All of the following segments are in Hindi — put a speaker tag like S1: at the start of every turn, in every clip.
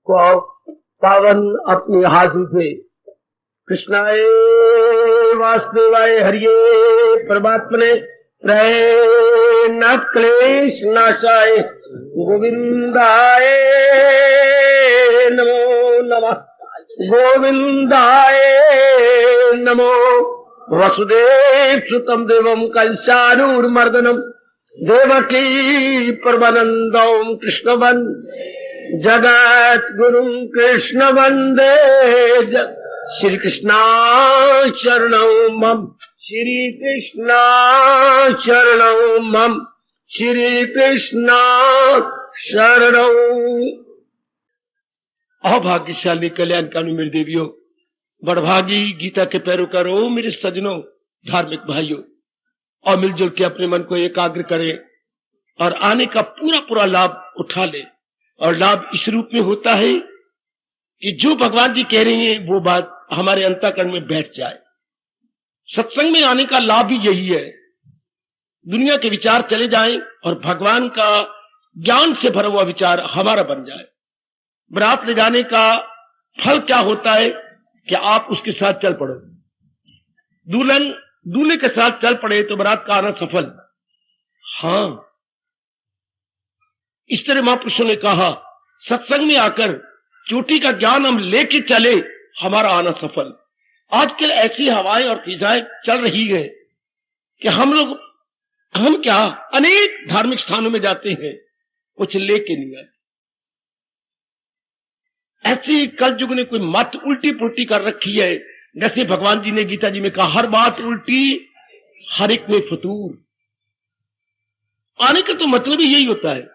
S1: को पावन अपनी हाथों से कृष्णाय वासुदेवाय हरिये परमात्मने नाथ क्लेश नाशाय गोविंदाय नमो नमः गोविंदाय नमो वसुदेव सुतम देवम कंसानूरमर्दनम देवकी परमानंदम कृष्ण वंदे जगत गुरु कृष्ण वंदे श्री कृष्णा शरणं मम श्री कृष्णा शरणं मम श्री कृष्णा शरणं। अभाग्यशाली कल्याणकामी मेरी देवियों, बड़भागी गीता के पैरोकारों, मेरे सजनों, धार्मिक भाइयों, और मिलजुल के अपने मन को एकाग्र करें और आने का पूरा पूरा लाभ उठा ले। और लाभ इस रूप में होता है कि जो भगवान जी कह रहे हैं वो बात हमारे अंतःकरण में बैठ जाए। सत्संग में आने का लाभ भी यही है, दुनिया के विचार चले जाएं और भगवान का ज्ञान से भरा हुआ विचार हमारा बन जाए। बारात ले जाने का फल क्या होता है कि आप उसके साथ चल पड़ो, दुल्हन दूल्हे के साथ चल पड़े तो बारात का आना सफल। हाँ, इस तरह महापुरुषों ने कहा, सत्संग में आकर चोटी का ज्ञान हम लेके चले, हमारा आना सफल। आजकल ऐसी हवाएं और फिजाएं चल रही है कि हम क्या अनेक धार्मिक स्थानों में जाते हैं, कुछ लेके नहीं आते। ऐसी कल युग ने कोई मत उल्टी पुल्टी कर रखी है, जैसे भगवान जी ने गीता जी में कहा, हर बात उल्टी हर एक में फतूर। आने का तो मतलब ही यही होता है,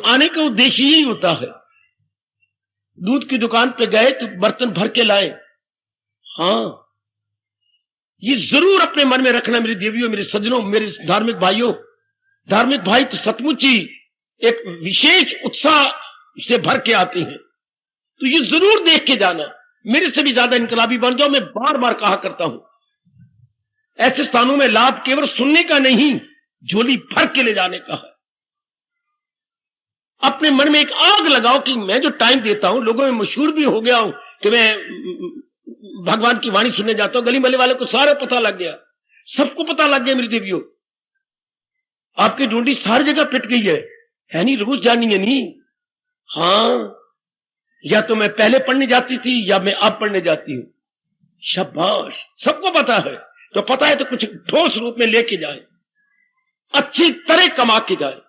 S1: आने का उद्देश्य यही होता है। दूध की दुकान पे गए तो बर्तन भर के लाए। हाँ, ये जरूर अपने मन में रखना मेरी देवियों, मेरे सज्जनों, मेरे धार्मिक भाइयों। धार्मिक भाई तो सचमुच ही एक विशेष उत्साह से भर के आते हैं, तो ये जरूर देख के जाना। मेरे से भी ज्यादा इनकलाबी बन जाओ, मैं बार बार कहा करता हूं। ऐसे स्थानों में लाभ केवल सुनने का नहीं, झोली भर के ले जाने का है। अपने मन में एक आग लगाओ कि मैं जो टाइम देता हूं, लोगों में मशहूर भी हो गया हूं कि मैं भगवान की वाणी सुनने जाता हूं। गली मोहल्ले वाले को सारा पता लग गया, सबको पता लग गया मेरी देवियों। आपकी ढूंढी सारी जगह पिट गई है नहीं, रोज जानी है नहीं। हाँ, या तो मैं पहले पढ़ने जाती थी या मैं अब पढ़ने जाती हूं। शाबाश, सबको पता है। तो पता है तो कुछ ठोस रूप में लेके जाए, अच्छी तरह कमा के जाए।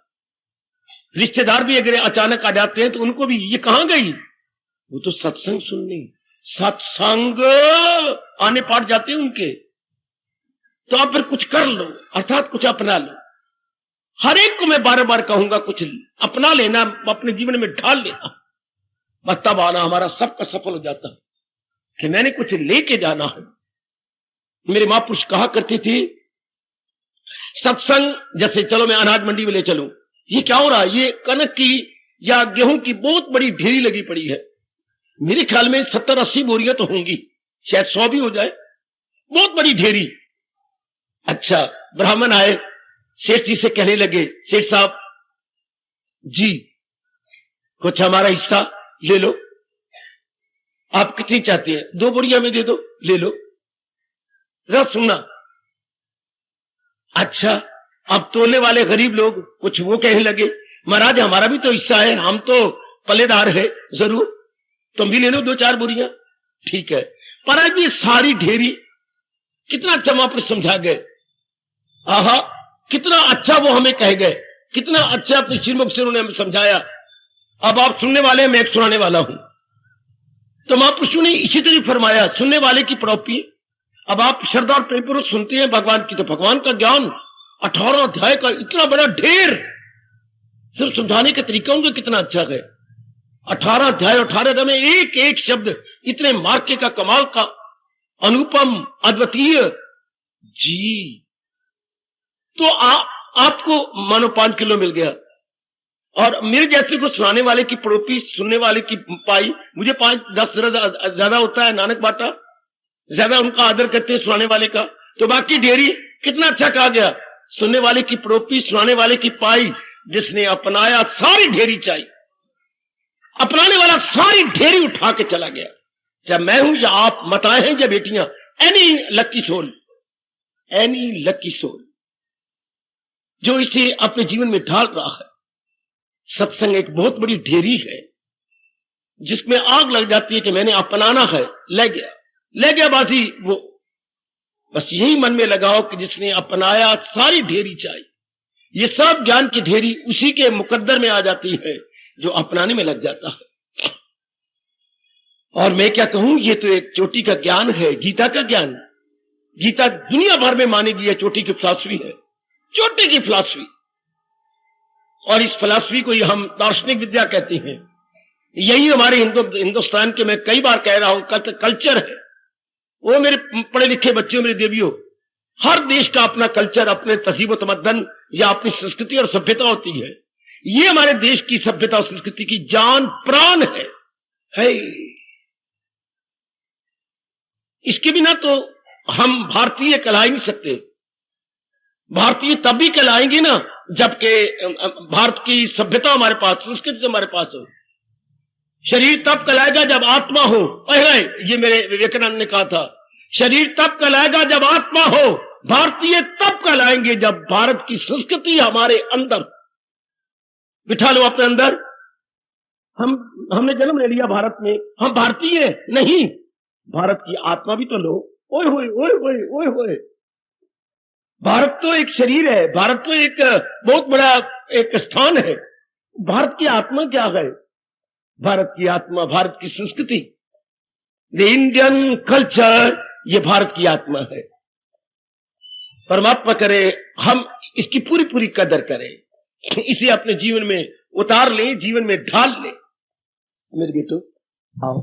S1: रिश्तेदार भी अगर अचानक आ जाते हैं तो उनको भी, ये कहां गई, वो तो सत्संग सुनने, सत्संग आने पाट जाते हैं उनके। तो आप फिर कुछ कर लो, अर्थात कुछ अपना लो। हर एक को मैं बार बार कहूंगा, कुछ अपना लेना, अपने जीवन में ढाल लेना, बस तब आना हमारा सबका सफल हो जाता है कि मैंने कुछ लेके जाना है। मेरे महापुरुष कहा करती थी, सत्संग जैसे चलो मैं अनाज मंडी में ले चलूं, ये क्या हो रहा है, ये कनक की या गेहूं की बहुत बड़ी ढेरी लगी पड़ी है। मेरे ख्याल में 70-80 बोरियां तो होंगी, शायद 100 भी हो जाए, बहुत बड़ी ढेरी। अच्छा, ब्राह्मण आए, सेठ जी से कहने लगे, सेठ साहब जी कुछ हमारा हिस्सा ले लो। आप कितनी चाहती हैं? 2 बोरियां में दे दो, ले लो। जरा सुनना। अच्छा, अब तोलने वाले गरीब लोग कुछ वो कहने लगे, महाराज हमारा भी तो हिस्सा है, हम तो पल्लेदार है, जरूर तुम भी ले लो 2-4 बोरियां। ठीक है, पर आज ये सारी ढेरी, कितना अच्छा महापुरुष समझा गए। आहा, कितना अच्छा वो हमें कह गए, कितना अच्छा अपने श्रीमुख से उन्होंने हमें समझाया। अब आप सुनने वाले हैं, मैं एक सुनाने वाला हूं। तो महापुरुषों ने इसी तरह फरमाया, सुनने वाले की प्रॉपर्टी। अब आप श्रद्धा और प्रेम पूर्वक सुनते हैं भगवान की, तो भगवान का ज्ञान 18 अध्याय का इतना बड़ा ढेर, सिर्फ समझाने का तरीका उनका कितना अच्छा है। 18 अध्याय, 18 अध्याय में एक एक शब्द इतने मार्के का, कमाल का, अनुपम, अद्वितीय जी। तो आपको मानो 5 किलो मिल गया, और मेरे जैसे को सुनाने वाले की पड़ोपी, सुनने वाले की पाई, मुझे 5-10 ज्यादा होता है, नानक बाटा ज्यादा उनका आदर करते हैं सुनाने वाले का। तो बाकी डेरी कितना अच्छा कहा गया, सुनने वाले की पड़ोपी, सुनाने वाले की पाई, जिसने अपनाया सारी ढेरी चाहिए। अपनाने वाला सारी ढेरी उठा के चला गया। जब मैं हूं या आप, माताएं हैं या बेटियां, any lucky soul, any lucky soul जो इसे अपने जीवन में ढाल रहा है। सत्संग एक बहुत बड़ी ढेरी है जिसमें आग लग जाती है कि मैंने अपनाना है, ले गया बाजी। वो बस यही मन में लगाओ कि जिसने अपनाया सारी ढेरी चाहिए। ये सब ज्ञान की ढेरी उसी के मुकद्दर में आ जाती है जो अपनाने में लग जाता है। और मैं क्या कहूं, ये तो एक चोटी का ज्ञान है, गीता का ज्ञान। गीता दुनिया भर में मानी गई है चोटी की फिलॉसफी है, चोटी की फिलॉसफी। और इस फिलॉसफी को हम दार्शनिक विद्या कहते हैं। यही हमारे हिंदुस्तान के, मैं कई बार कह रहा हूं, कल्चर है। वो मेरे पढ़े लिखे बच्चों, मेरे देवियों, हर देश का अपना कल्चर, अपने तहजीब व तमद्दन या अपनी संस्कृति और सभ्यता होती है। ये हमारे देश की सभ्यता और संस्कृति की जान प्राण है। इसके बिना तो हम भारतीय कहला नहीं सकते। भारतीय तब भी कहलाएंगे ना जबकि भारत की सभ्यता हमारे पास, संस्कृति हमारे पास हो। शरीर तब कहलाएगा जब आत्मा हो। ये मेरे विवेकानंद ने कहा था, शरीर तब कहलाएगा जब आत्मा हो। भारतीय तब कहलाएंगे जब भारत की संस्कृति हमारे अंदर बिठा लो, अपने अंदर। हमने जन्म ले लिया भारत में, हम भारतीय नहीं, भारत की आत्मा भी तो लो। ओए होए ओए होए ओए होए, भारत तो एक शरीर है, भारत तो एक बहुत बड़ा एक स्थान है। भारत की आत्मा क्या है? भारत की आत्मा, भारत की संस्कृति, द इंडियन कल्चर, ये भारत की आत्मा है। परमात्मा करे हम इसकी पूरी पूरी कदर करें, इसे अपने जीवन में उतार लें, जीवन में ढाल लें। मेरे बेटो आओ,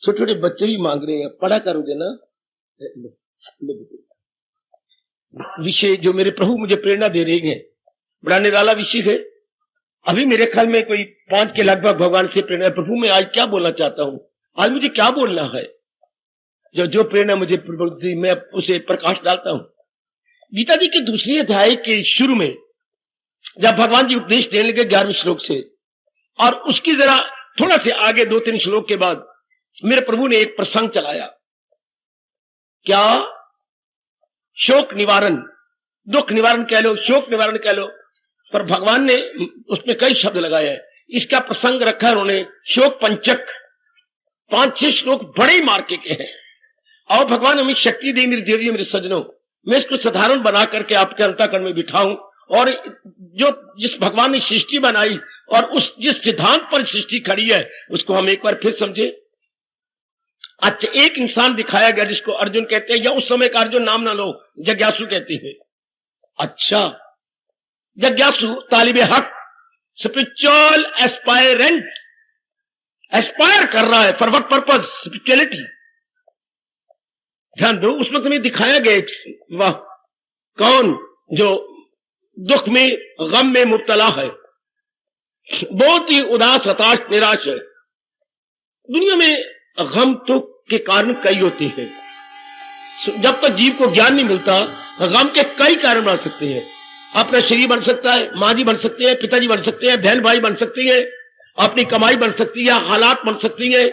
S1: छोटे छोटे बच्चे भी मांग रहे हैं, पढ़ा करोगे ना? विषय जो मेरे प्रभु मुझे प्रेरणा दे रही है, बड़ा निराला विषय है। अभी मेरे ख्याल में कोई 5 के लगभग भगवान से प्रेरणा, प्रभु मैं आज क्या बोलना चाहता हूं, आज मुझे क्या बोलना है। जो प्रेरणा मुझे मैं उसे प्रकाश डालता हूं। गीता जी के दूसरे अध्याय के शुरू में जब भगवान जी उपदेश देने लगे 11वें श्लोक से, और उसकी जरा थोड़ा से आगे 2-3 श्लोक के बाद मेरे प्रभु ने एक प्रसंग चलाया। क्या? शोक निवारण, दुख निवारण कह लो, शोक निवारण कह लो, पर भगवान ने उसमें कई शब्द लगाए हैं। इसका प्रसंग रखा है उन्होंने शोक पंचक। 5-6 श्लोक बड़े मार्के के हैं। और भगवान हमें शक्ति दे मेरी देवियों, मेरे सज्जनों, मैं इसको साधारण बना करके आपके अंतःकरण में बिठाऊं, और जो जिस भगवान ने सृष्टि बनाई और उस जिस सिद्धांत पर सृष्टि खड़ी है उसको हम एक बार फिर समझे। अच्छा, एक इंसान दिखाया गया जिसको अर्जुन कहते हैं, या उस समय का अर्जुन नाम ना लो, जिज्ञासु कहते हैं। अच्छा, जिज्ञासु तालिबे हक, स्पिरिचुअल एस्पायरेंट, एस्पायर कर रहा है। For what purpose? स्पिरिचुअलिटी। ध्यान दो, उसमें तुम्हें दिखाया गया वाह, कौन जो दुख में, गम में मुब्तला है, बहुत ही उदास, हताश, निराश है। दुनिया में गम तो के कारण कई होते हैं। जब तक जीव को ज्ञान नहीं मिलता, गम के कई कारण बन सकते हैं। अपना शरीर बन सकता है, माँ जी बन सकते हैं, पिताजी बन सकते हैं, बहन भाई बन सकती है, अपनी कमाई बन सकती है, हालात बन सकती है।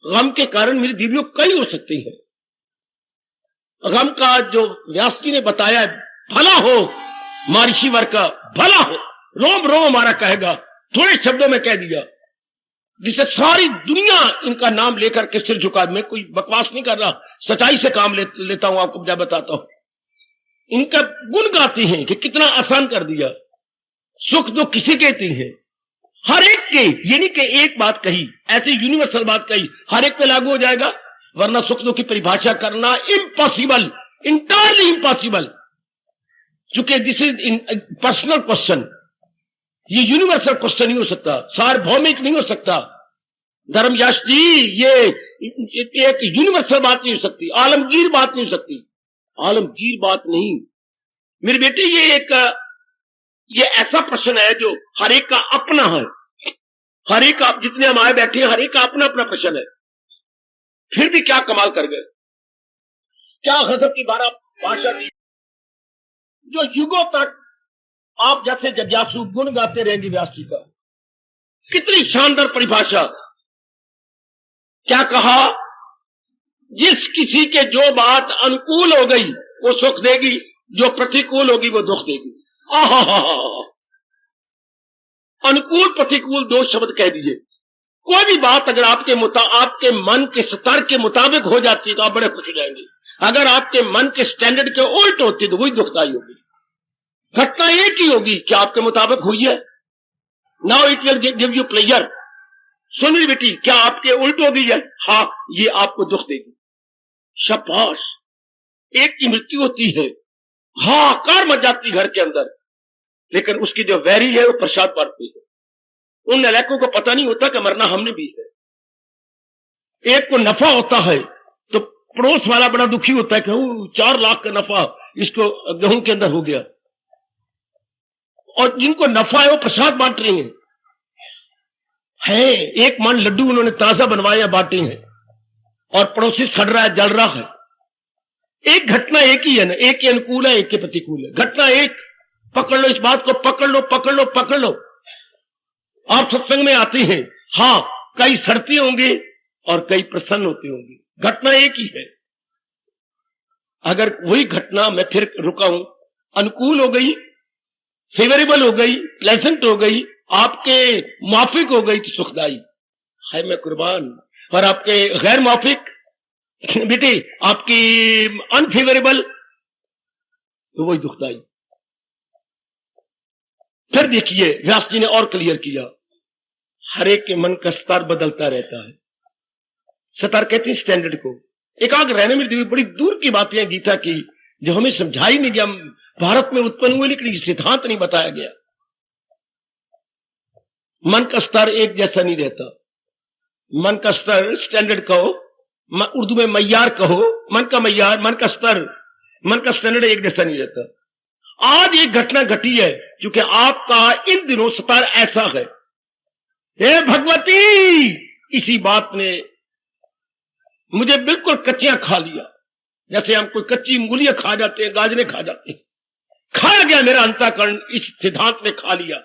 S1: गम के कारण मेरी दीवियों कई हो सकती है। गम का जो व्यास जी ने बताया, भला हो महर्षि वर का, भला हो, रोम रोम हमारा कहेगा, थोड़े शब्दों में कह दिया, जिससे सारी दुनिया इनका नाम लेकर के सिर झुका। मैं कोई बकवास नहीं कर रहा, सच्चाई से काम लेता हूं, आपको क्या बताता हूं। इनका गुण गाती हैं कि कितना आसान कर दिया। सुख दुख किसी कहते हैं, हर एक के, ये नहीं कि एक बात कही, ऐसी यूनिवर्सल बात कही, हर एक पे लागू हो जाएगा। वरना सुख दुख की परिभाषा करना इम्पॉसिबल, इंटायरली इम्पॉसिबल, चूंकि दिस इज पर्सनल क्वेश्चन, ये यूनिवर्सल क्वेश्चन नहीं हो सकता, सार्वभौमिक नहीं हो सकता। धर्मयास जी, ये एक यूनिवर्सल बात नहीं हो सकती, आलमगीर बात नहीं हो सकती, आलमगीर बात नहीं। मेरे बेटे, ये ऐसा प्रश्न है जो हर एक का अपना है। हर एक का, जितने हम आए बैठे हैं, हर एक का अपना अपना प्रश्न है। फिर भी क्या कमाल कर गए, क्या गजब की बारह भाषा दी, जो युगों तक आप जैसे जिज्ञासु गुण गाते रहेंगे व्यास जी का। कितनी शानदार परिभाषा। क्या कहा? जिस किसी के जो बात अनुकूल हो गई वो सुख देगी, जो प्रतिकूल होगी वो दुख देगी। आहा, अनुकूल प्रतिकूल दो शब्द कह दीजिए। कोई भी बात अगर आपके मन के स्तर के मुताबिक हो जाती है तो आप बड़े खुश हो जाएंगे। अगर आपके मन के स्टैंडर्ड के उल्ट होती तो वही दुखदाई होगी। घटना एक ही होगी, क्या आपके मुताबिक हुई है? Now it will give you pleasure. सुन मेरी बेटी, क्या आपके उल्ट हो गई है? हाँ, ये आपको दुख देगी। शाबाश। एक की मृत्यु होती है, हाँ, कार मच जाती घर के अंदर, लेकिन उसकी जो वैरी है वो प्रसाद बांटती है। उन नलायकों को पता नहीं होता कि मरना हमने भी है। एक को नफा होता है तो पड़ोस वाला बड़ा दुखी होता है कि 4 लाख का नफा इसको गेहूं के अंदर हो गया, और जिनको नफा है वो प्रसाद बांट रहे हैं। एक मन लड्डू उन्होंने ताजा बनवाया, बांटे हैं, और पड़ोसी सड़ रहा है, जल रहा है। एक घटना एक ही है ना, एक के अनुकूल है, एक के प्रतिकूल है। घटना एक, पकड़ लो इस बात को, पकड़ लो पकड़ लो पकड़ लो। आप सत्संग में आते हैं, हाँ, कई सड़ते होंगे और कई प्रसन्न होते होंगे, घटना एक ही है। अगर वही घटना, मैं फिर रुका हूं, अनुकूल हो गई, फेवरेबल हो गई, प्लेजेंट हो गई, आपके मुआफिक हो गई तो सुखदाई है, मैं कुर्बान। और आपके गैर मुआफिक बेटे, आपकी अनफेवरेबल, तो वही दुखदाई। फिर देखिए व्यास जी ने और क्लियर किया, हर एक के मन का स्तर बदलता रहता है। स्तर कहते हैं स्टैंडर्ड को। एकाग्र रहने में बड़ी दूर की बातें हैं गीता की, जो हमें समझाई नहीं गया। भारत में उत्पन्न हुए लेकिन सिद्धांत नहीं बताया गया। मन का स्तर एक जैसा नहीं रहता। मन का स्तर स्टैंडर्ड कहो, उर्दू में मैयार कहो, मन का मैयार, मन का स्तर, मन का स्टैंडर्ड एक जैसा नहीं रहता। आज एक घटना घटी है, क्योंकि आपका इन दिनों स्तर ऐसा है। हे भगवती, इसी बात ने मुझे बिल्कुल कच्चियां खा लिया, जैसे हम कोई कच्ची मूलियां खा जाते हैं, गाजरे खा जाते हैं। खाया गया मेरा अंतःकरण, इस सिद्धांत ने खा लिया।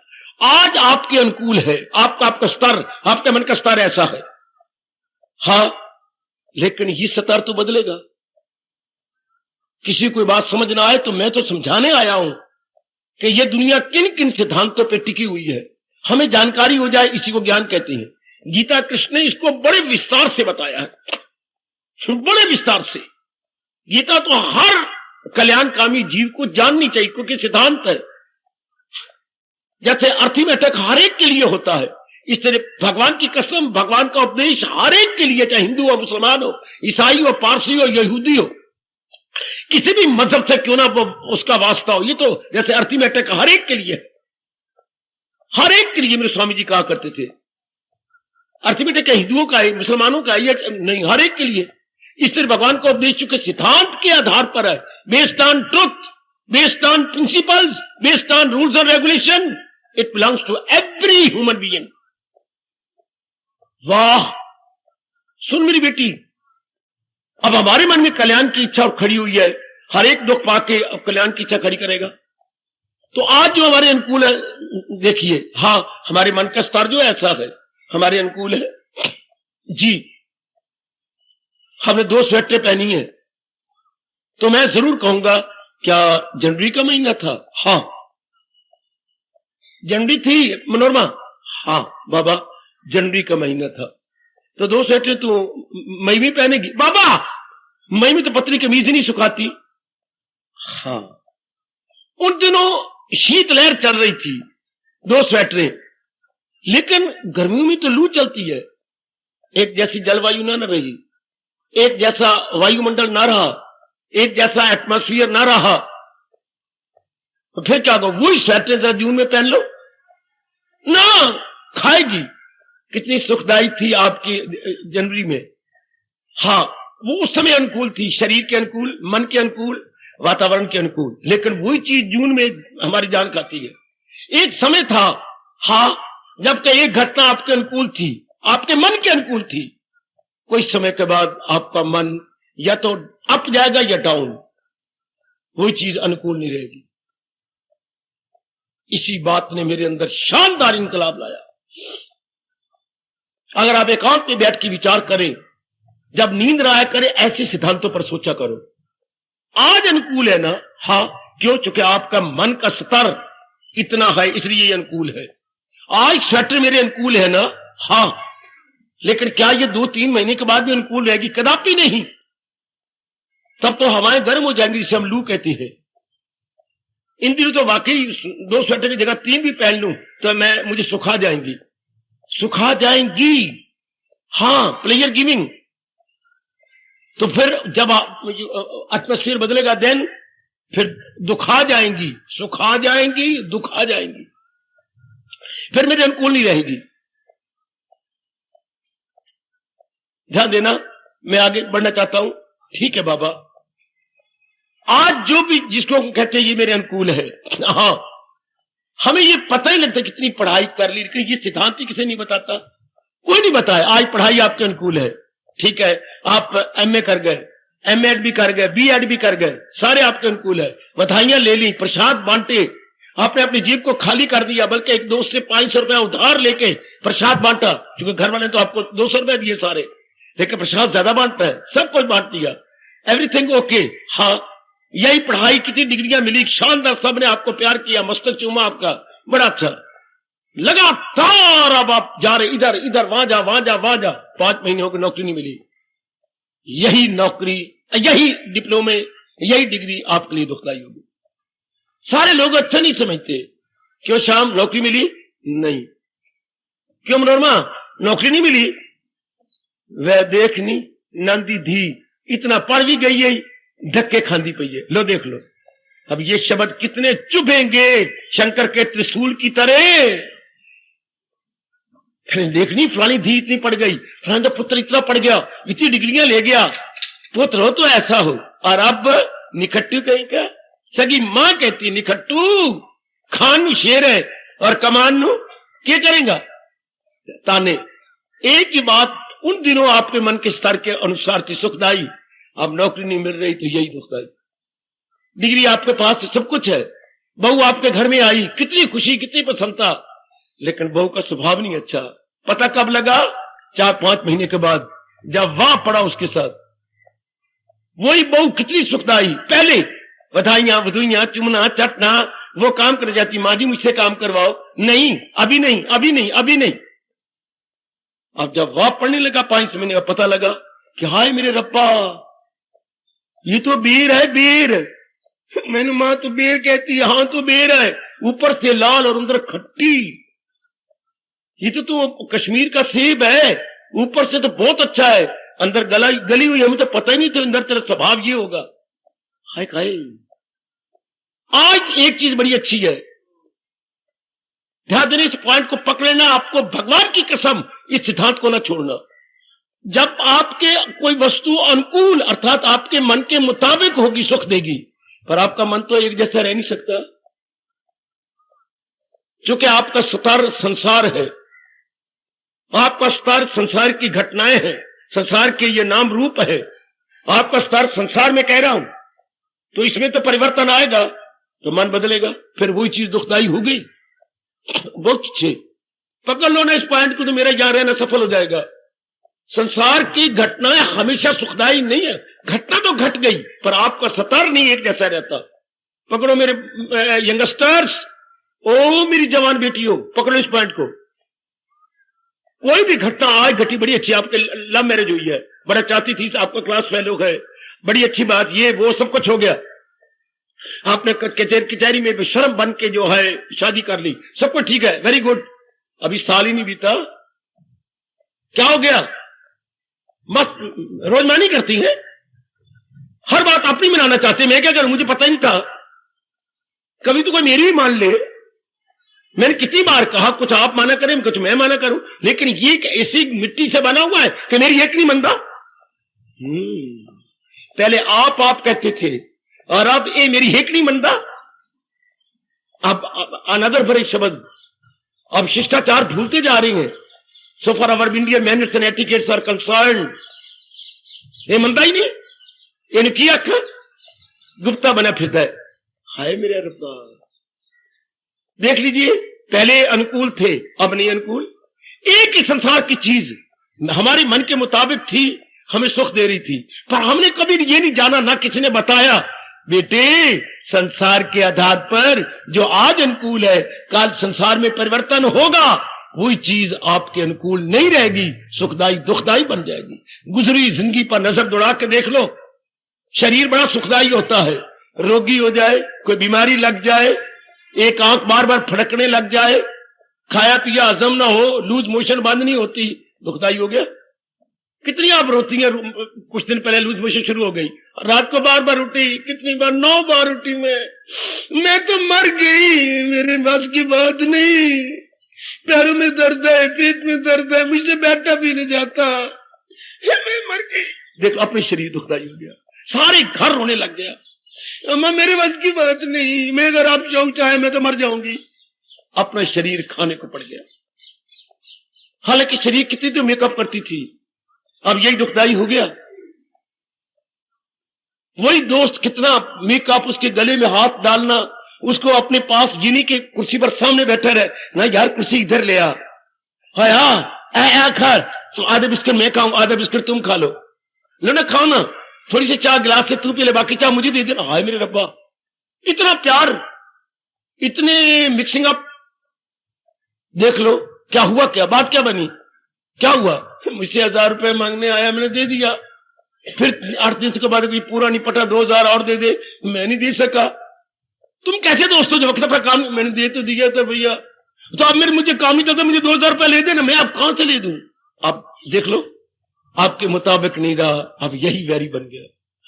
S1: आज आपके अनुकूल है, आपका स्तर, आपके मन का स्तर ऐसा है, हाँ, लेकिन ये स्तर तो बदलेगा। किसी कोई बात समझ ना आए तो मैं तो समझाने आया हूं कि यह दुनिया किन किन सिद्धांतों पर टिकी हुई है, हमें जानकारी हो जाए, इसी को ज्ञान कहते हैं। गीता कृष्ण ने इसको बड़े विस्तार से बताया है, बड़े विस्तार से। गीता तो हर कल्याणकामी जीव को जाननी चाहिए, क्योंकि सिद्धांत है। जैसे अर्थमेटिक हर एक के लिए होता है, इस तरह भगवान की कसम, भगवान का उपदेश हर एक के लिए, चाहे हिंदू हो, मुसलमान हो, ईसाई हो, पारसी हो, यहूदी हो, किसी भी मजहब से क्यों ना उसका वास्ता हो, ये तो जैसे अर्थमेटिक हर एक के लिए, हर एक के लिए। मेरे स्वामी जी कहा करते थे, अर्थमेटिक हिंदुओं का है, मुसलमानों का है, ये नहीं, हर एक के लिए। इस तरह भगवान का उपदेश चूंकि सिद्धांत के आधार पर है, based on truth, based on principles, based on rules and regulation, it belongs to every human being. वाह, सुन मेरी बेटी, अब हमारे मन में कल्याण की इच्छा खड़ी हुई है, हर एक दुख पाके अब कल्याण की इच्छा खड़ी करेगा। तो आज जो हमारे अनुकूल है, देखिए, हाँ, हमारे मन का स्तर जो ऐसा है, हमारे अनुकूल है जी। हमने 2 स्वेटर पहनी है, तो मैं जरूर कहूंगा, क्या जनवरी का महीना था? हाँ, जनवरी थी मनोरमा? हाँ बाबा, जनवरी का महीना था। तो 2 स्वेटर तो मई में पहनेगी? बाबा, मई में तो पतली कमीज ही नहीं सुखाती। हाँ, उन दिनों शीतलहर चल रही थी, 2 स्वेटरें, लेकिन गर्मियों में तो लू चलती है। एक जैसी जलवायु ना रही, एक जैसा वायुमंडल ना रहा, एक जैसा एटमॉस्फेयर ना रहा, तो फिर क्या करो, वही स्वेटर जरा जून में पहन लो ना, खाएगी। कितनी सुखदाई थी आपकी जनवरी में। हाँ, वो उस समय अनुकूल थी, शरीर के अनुकूल, मन के अनुकूल, वातावरण के अनुकूल। लेकिन वही चीज जून में हमारी जान खाती है। एक समय था, हाँ, जबकि एक घटना आपके अनुकूल थी, आपके मन के अनुकूल थी, कुछ समय के बाद आपका मन या तो अप जाएगा या डाउन, वही चीज अनुकूल नहीं रहेगी। इसी बात ने मेरे अंदर शानदार इंकलाब लाया। अगर आप एकांत में बैठ के विचार करें, जब नींद रहा करें, ऐसे सिद्धांतों पर सोचा करो। आज अनुकूल है ना? हाँ, क्यों? चूंकि आपका मन का स्तर इतना है, इसलिए ये अनुकूल है। आज स्वेटर मेरे अनुकूल है ना? हाँ, लेकिन क्या ये 2-3 महीने के बाद भी अनुकूल रहेगी? कदापि नहीं। तब तो हवाएं गर्म हो जाएंगी, जिसे हम लू कहते हैं। इन दिनों तो वाकई 2 स्वेटर की जगह 3 भी पहन लूं तो मुझे सुखा जाएंगी, सुखा जाएंगी। हाँ, प्लेयर गिविंग। तो फिर जब एटमॉस्फेयर बदलेगा, देन फिर दुखा जाएंगी, सुखा जाएंगी, दुखा जाएंगी, फिर मेरे अनुकूल नहीं रहेगी। ध्यान देना, मैं आगे बढ़ना चाहता हूं। ठीक है बाबा, आज जो भी जिसको हम कहते हैं ये मेरे अनुकूल है, हाँ, हमें ये पता ही लगता कितनी पढ़ाई कर ली, लेकिन ये सिद्धांत ही किसे नहीं बताता, कोई नहीं बताया। आज पढ़ाई आपके अनुकूल है, ठीक है, आप एमए कर गए, एमएड भी कर गए, बीएड भी कर गए, सारे आपके अनुकूल है। बधाइयां ले ली, प्रसाद बांटे, आपने अपनी जेब को खाली कर दिया, बल्कि एक दोस्त से 500 रुपया उधार लेके प्रसाद बांटा, क्योंकि घर वाले तो आपको 200 रुपया दिए सारे, लेकिन प्रसाद ज्यादा बांटता है, सब कुछ बांट दिया, एवरीथिंग ओके। हाँ, यही पढ़ाई, कितनी डिग्रियां मिली, शानदार, सबने आपको प्यार किया, मस्तक चूमा आपका, बड़ा अच्छा। लगातार अब आप जा रहे, इधर इधर, वहां जा, वहां जा, वहां जा, 5 महीने हो गए, नौकरी नहीं मिली। यही नौकरी, यही डिप्लोमे, यही डिग्री आपके लिए दुखदाई होगी। सारे लोग अच्छा नहीं समझते। क्यों शाम नौकरी मिली नहीं? क्यों मनोरमा नौकरी नहीं मिली? वह देखनी नंदी धी इतना पढ़ भी गई है, धक्के खांदी पई है। लो देख लो, अब ये शब्द कितने चुभेंगे शंकर के त्रिशूल की तरह। देखनी फलानी धी इतनी पड़ गई, फलाना पुत्र इतना पड़ गया, इतनी डिग्रियां ले गया, पुत्र हो तो ऐसा हो। और अब निखट्टू कहीं का, सगी मां कहती निखट्टू, खान नु शेर है और कमान नु क्या करेगा ताने। एक ही बात उन दिनों आपके मन के स्तर के अनुसार थी सुखदाई, अब नौकरी नहीं मिल रही तो यही दुखदाई। डिग्री आपके पास तो सब कुछ है, बहू आपके घर में आई, कितनी खुशी, कितनी प्रसन्नता, लेकिन बहू का स्वभाव नहीं अच्छा। पता कब लगा? 4-5 महीने के बाद, जब वहां पड़ा उसके साथ। वही बहू कितनी सुखदाई, पहले बधाइयां वधुइयां चुमना चटना, वो काम कर जाती, माँ जी मुझसे काम करवाओ, नहीं अभी नहीं, अभी नहीं, अभी नहीं। अब जब वह पढ़ने लगा 5 महीने का, पता लगा कि हाय मेरे रब्बा, ये तो बेर है, बेर। मैंने मां तो बेर कहती है, हाँ तो बेर है, ऊपर से लाल और अंदर खट्टी। ये तो कश्मीर का सेब है, ऊपर से तो बहुत अच्छा है, अंदर गली हुई, हमें तो पता ही नहीं था अंदर तेरा स्वभाव ये होगा। हाय खाए। आज एक चीज बड़ी अच्छी है, ध्यान देने, इस पॉइंट को पकड़ लेना, आपको भगवान की कसम इस सिद्धांत को ना छोड़ना। जब आपके कोई वस्तु अनुकूल अर्थात आपके मन के मुताबिक होगी, सुख देगी, पर आपका मन तो एक जैसा रह नहीं सकता, क्योंकि आपका स्तर संसार है, आपका स्तर संसार की घटनाएं हैं, संसार के ये नाम रूप है, आपका स्तर संसार में कह रहा हूं, तो इसमें तो परिवर्तन आएगा, तो मन बदलेगा, फिर वही चीज दुखदाई हो गई। बहुत अच्छे पकड़ लो ना इस पॉइंट को, तो मेरा ज्ञान रहना सफल हो जाएगा। संसार की घटनाएं हमेशा सुखदाई नहीं है, घटना तो घट गई, पर आपका स्तर नहीं एक जैसा रहता। पकड़ो मेरे यंगस्टर्स, ओ मेरी जवान बेटियों, पकड़ो इस पॉइंट को। कोई भी घटना आज घटी, बड़ी अच्छी, आपके लव मैरिज हुई है, बड़ा चाहती थी, आपका क्लास फेलो है, बड़ी अच्छी बात, ये वो सब कुछ हो गया, आपने कचहरी में बेशर्म बन के जो है शादी कर ली, सब कुछ ठीक है, वेरी गुड। अभी साल ही नहीं बीता, क्या हो गया? मस्त रोजमानी करती है, हर बात अपनी मनाना चाहते हैं, मैं क्या करूं, मुझे पता ही नहीं था। कभी तो कोई मेरी भी मान ले, मैंने कितनी बार कहा कुछ आप माना करें कुछ मैं माना करूं, लेकिन ये ऐसी मिट्टी से बना हुआ है कि मेरी एक नहीं मनता। पहले आप कहते थे, और अब ये मेरी हेक नहीं मनता। अब अनदर बड़े शब्द, अब शिष्टाचार भूलते जा रहे हैं। So for our Indian manners and etiquettes are concerned, ये मनता ही नहीं, यानी की अख गुप्ता बना फिरता है। हाय मेरे रब्बा, देख लीजिए, पहले अनुकूल थे, अब नहीं अनुकूल। एक ही संसार की चीज हमारे मन के मुताबिक थी, हमें सुख दे रही थी, पर हमने कभी ये नहीं जाना, ना किसी ने बताया बेटे संसार के आधार पर जो आज अनुकूल है कल संसार में परिवर्तन होगा, वही चीज आपके अनुकूल नहीं रहेगी, सुखदाई दुखदाई बन जाएगी। गुजरी जिंदगी पर नजर दौड़ा के देख लो, शरीर बड़ा सुखदाई होता है, रोगी हो जाए, कोई बीमारी लग जाए, एक आंख बार बार फड़कने लग जाए, खाया पिया हजम ना हो, लूज मोशन बंद नहीं होती, दुखदाई हो गया। कितनी आप रोती हैं, कुछ दिन पहले लूज मोशन शुरू हो गई, रात को बार बार उठी, कितनी बार, 9 बार उठी मैं तो मर गई, मेरे बस की बात नहीं, पैरों में दर्द है, पेट में दर्द है, मुझे बैठा भी नहीं जाता, मैं मर गई। देखो अपने शरीर दुखदाई हो गया, सारे घर रोने लग गया, अम्मा मेरे बस की बात नहीं, मैं अगर आप जाऊं चाहे मैं तो मर जाऊंगी। अपना शरीर खाने को पड़ गया, हालांकि शरीर कितनी तो मेकअप करती थी, अब यही दुखदाई हो गया। वही दोस्त कितना मेकअप, उसके गले में हाथ डालना, उसको अपने पास गिनी के कुर्सी पर सामने बैठा रहे ना, यार कुर्सी इधर ले आ, खा, आधे बिस्किट मैं खाऊं, आधा बिस्किट तुम खा लो, लो ना खाओ ना, थोड़ी सी चाय गिलास से तू पी ले, बाकी चाय मुझे दे देना। हाय मेरे रब्बा, इतना प्यार, इतने मिक्सिंग अप। देख लो क्या हुआ, क्या बात क्या बनी, क्या हुआ, मुझसे 1000 रुपए मांगने आया, मैंने दे दिया, फिर 8 दिन के बाद भी पूरा नहीं पटा, 2000 और दे दे, मैं नहीं दे सका। तुम कैसे दोस्तों, जो वक्त अपना काम मैंने दे तो दिया था भैया, तो अब मुझे काम नहीं था, मुझे 2000 रुपए ले देना, मैं अब कहां से ले दूं। अब देख लो आपके मुताबिक नहीं रहा, अब यही वैरी बन गया।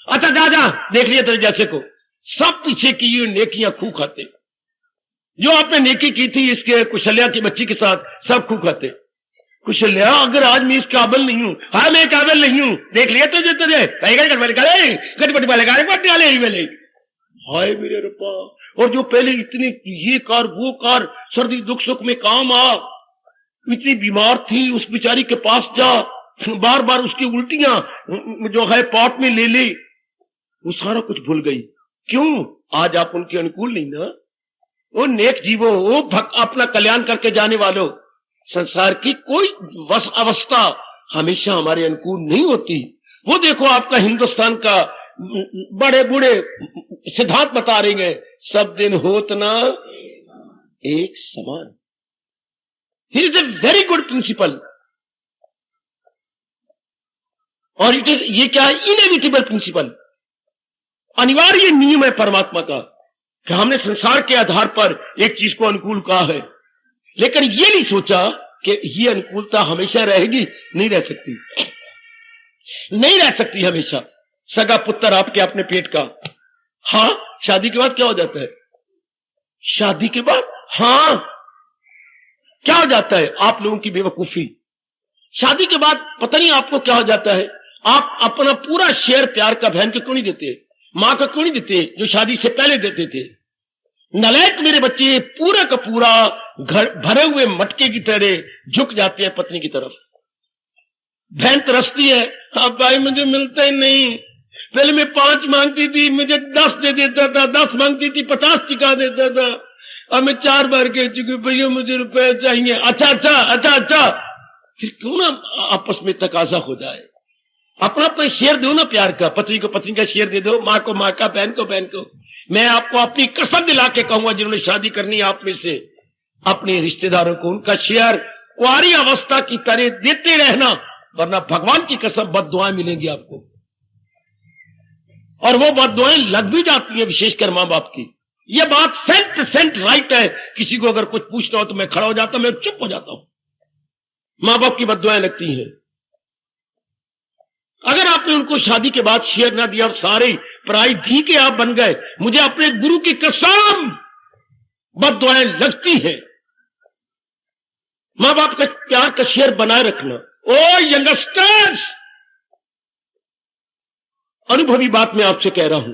S1: अच्छा जा जा देख लिया तेरे जैसे को, सब पीछे की ये नेकियां खूब खाते, जो आपने नेकी की थी इसके कुशल्या की बच्ची के साथ, सब खूब खाते। कुशल्या अगर आज मैं इस काबिल नहीं हूं, हाँ मैं काबिल नहीं हूं, देख लिया तुझे तुझे हाय मेरे रब्बा। और जो पहले इतनी ये कार वो कार, सर्दी दुख सुख में काम आ, इतनी बीमार थी, उस बेचारी के पास जा, बार बार उसकी उल्टियां जो है पॉट में ले ले, वो सारा कुछ भूल गई। क्यों? आज आप उनके अनुकूल नहीं ना। वो नेक जीवो, वो अपना कल्याण करके जाने वालों, संसार की कोई अवस्था हमेशा हमारे अनुकूल नहीं होती। वो देखो आपका हिंदुस्तान का बड़े बूढ़े सिद्धांत बता रहे हैं, सब दिन होत ना एक समान। He is a very good principle, और इट इज, ये क्या है, इनएविटेबल प्रिंसिपल, अनिवार्य नियम है परमात्मा का कि हमने संसार के आधार पर एक चीज को अनुकूल कहा है, लेकिन ये नहीं सोचा कि ये अनुकूलता हमेशा रहेगी, नहीं रह सकती, नहीं रह सकती हमेशा। सगा पुत्र आपके अपने पेट का, हाँ शादी के बाद क्या हो जाता है, शादी के बाद हाँ क्या हो जाता है, आप लोगों की बेवकूफी, शादी के बाद पता नहीं आपको क्या हो जाता है, आप अपना पूरा शेयर प्यार का बहन को क्यों नहीं देते, मां का क्यों नहीं देते, जो शादी से पहले देते थे। नलायक मेरे बच्चे पूरा का पूरा घर भरे हुए मटके की तरह झुक जाते हैं पत्नी की तरफ। बहन तरसती है, हाँ भाई मुझे मिलता ही नहीं, पहले मैं 5 मांगती थी मुझे 10 दे देता था, 10 मांगती थी 50 चुका देता था, अब मैं 4 बार कह चुकी भैया मुझे रुपए चाहिए। अच्छा अच्छा अच्छा अच्छा, फिर क्यों ना आपस में तकाजा हो जाए, अपना अपना शेयर दो ना प्यार का, पत्नी को पत्नी का शेयर दे दो, माँ को माँ का, बहन को बहन को। मैं आपको अपनी कसम दिला के कहूंगा, जिन्होंने शादी करनी है आप में से, अपने रिश्तेदारों को उनका शेयर कुंवारी अवस्था की तरह देते रहना, वरना भगवान की कसम बद्दुआएं मिलेंगी आपको, और वो बद्दुआएं लग भी जाती है, विशेषकर मां बाप की। यह बात 100% राइट है। किसी को अगर कुछ पूछना हो तो मैं खड़ा हो जाता, मैं चुप हो जाता हूं, मां बाप की बद्दुआएं लगती हैं। अगर आपने उनको शादी के बाद शेयर ना दिया, सारे पराई धी के आप बन गए, मुझे अपने गुरु की कसम बद्दुआएं लगती है। मां बाप का प्यार का शेयर बनाए रखना। ओ यंगस्टर्स, अनुभवी बात मैं आपसे कह रहा हूं,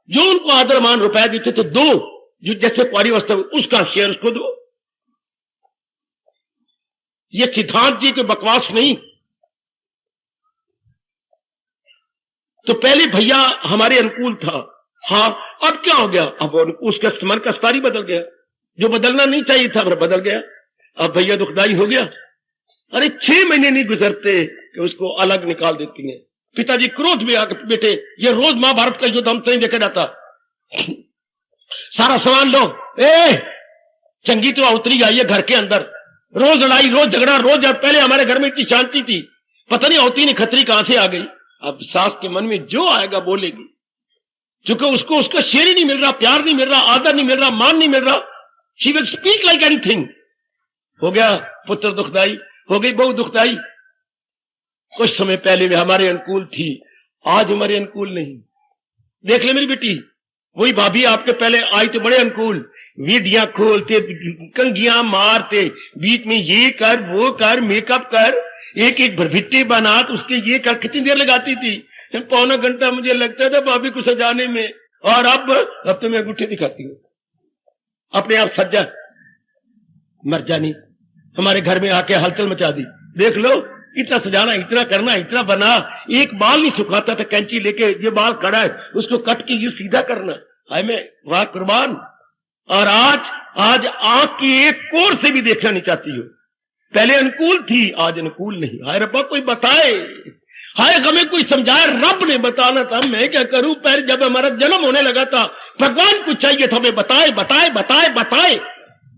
S1: जो उनको आदरमान रुपए देते थे दो, जो जैसे कुंवारी अवस्था उसका शेयर उसको दो। ये सिद्धांत जी की बकवास नहीं। तो पहले भैया हमारे अनुकूल था, हाँ अब क्या हो गया, अब उसका मन का स्तर ही बदल गया, जो बदलना नहीं चाहिए था बदल गया, अब भैया दुखदाई हो गया। अरे 6 महीने नहीं गुजरते कि उसको अलग निकाल देती हैं। पिताजी क्रोध में आकर, बेटे ये रोज महाभारत का युद्ध हमसे नहीं देखा जाता, सारा सामान लो। चंगी तो उतरी आई है घर के अंदर, रोज लड़ाई, रोज झगड़ा, रोज। पहले हमारे घर में इतनी शांति थी, पता नहीं होती नहीं खतरी कहां से आ गई। अब सास के मन में जो आएगा बोलेगी, क्योंकि उसको उसका शेर ही नहीं मिल रहा, प्यार नहीं मिल रहा, आदर नहीं मिल रहा, मान नहीं मिल रहा। She will speak like anything. हो गया पुत्र दुखदाई, हो गई बहू दुखदाई। कुछ समय पहले वे हमारे अनुकूल थी, आज हमारे अनुकूल नहीं। देख ले मेरी बेटी, वही भाभी आपके पहले आई तो बड़े अनुकूल, वीडियां खोलते, कंगियां मारते, बीच में ये कर वो कर, मेकअप कर, एक एक भरभिट्टे बना, तो उसके ये कर। कितनी देर लगाती थी? 1.25 घंटा मुझे लगता था भाभी को सजाने में। और अब तो मैं अंगूठे दिखाती हूँ, अपने आप सज्जा मर जानी। हमारे घर में आके हलचल मचा दी। देख लो, इतना सजाना, इतना करना, इतना बना। एक बाल नहीं सुखाता था, कैंची लेके ये बाल खड़ा है उसको कट के ये सीधा करना। हाय मैं वाह कुर्बान। और आज आंख की एक कोर से भी देखना नहीं चाहती हो। पहले अनुकूल थी, आज अनुकूल नहीं। हाय रब्बा कोई बताए, हाय हमें कोई समझाए। रब ने बताना था, मैं क्या करूं। पहले जब हमारा जन्म होने लगा था, भगवान को चाहिए था हमें बताए बताए बताए बताए।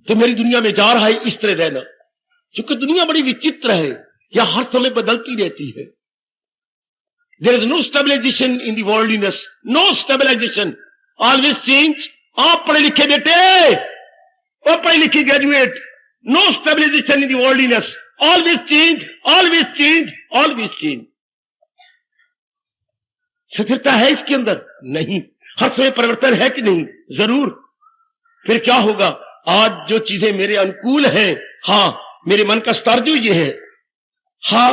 S1: तो मेरी दुनिया में जा रहा है इस तरह रहना, क्योंकि दुनिया बड़ी विचित्र है, या हर समय बदलती रहती है। There is no stabilisation in the worldliness, no stabilisation, always change. आप पढ़े लिखे बेटे और पढ़े लिखे graduate, no stabilisation in the worldliness, always change, always change, always change. स्थिरता है इसके अंदर? नहीं। हर समय परिवर्तन है कि नहीं? जरूर। फिर क्या होगा? आज जो चीजें मेरे अनुकूल हैं, हाँ मेरे मन का स्तर जो ये है, हाँ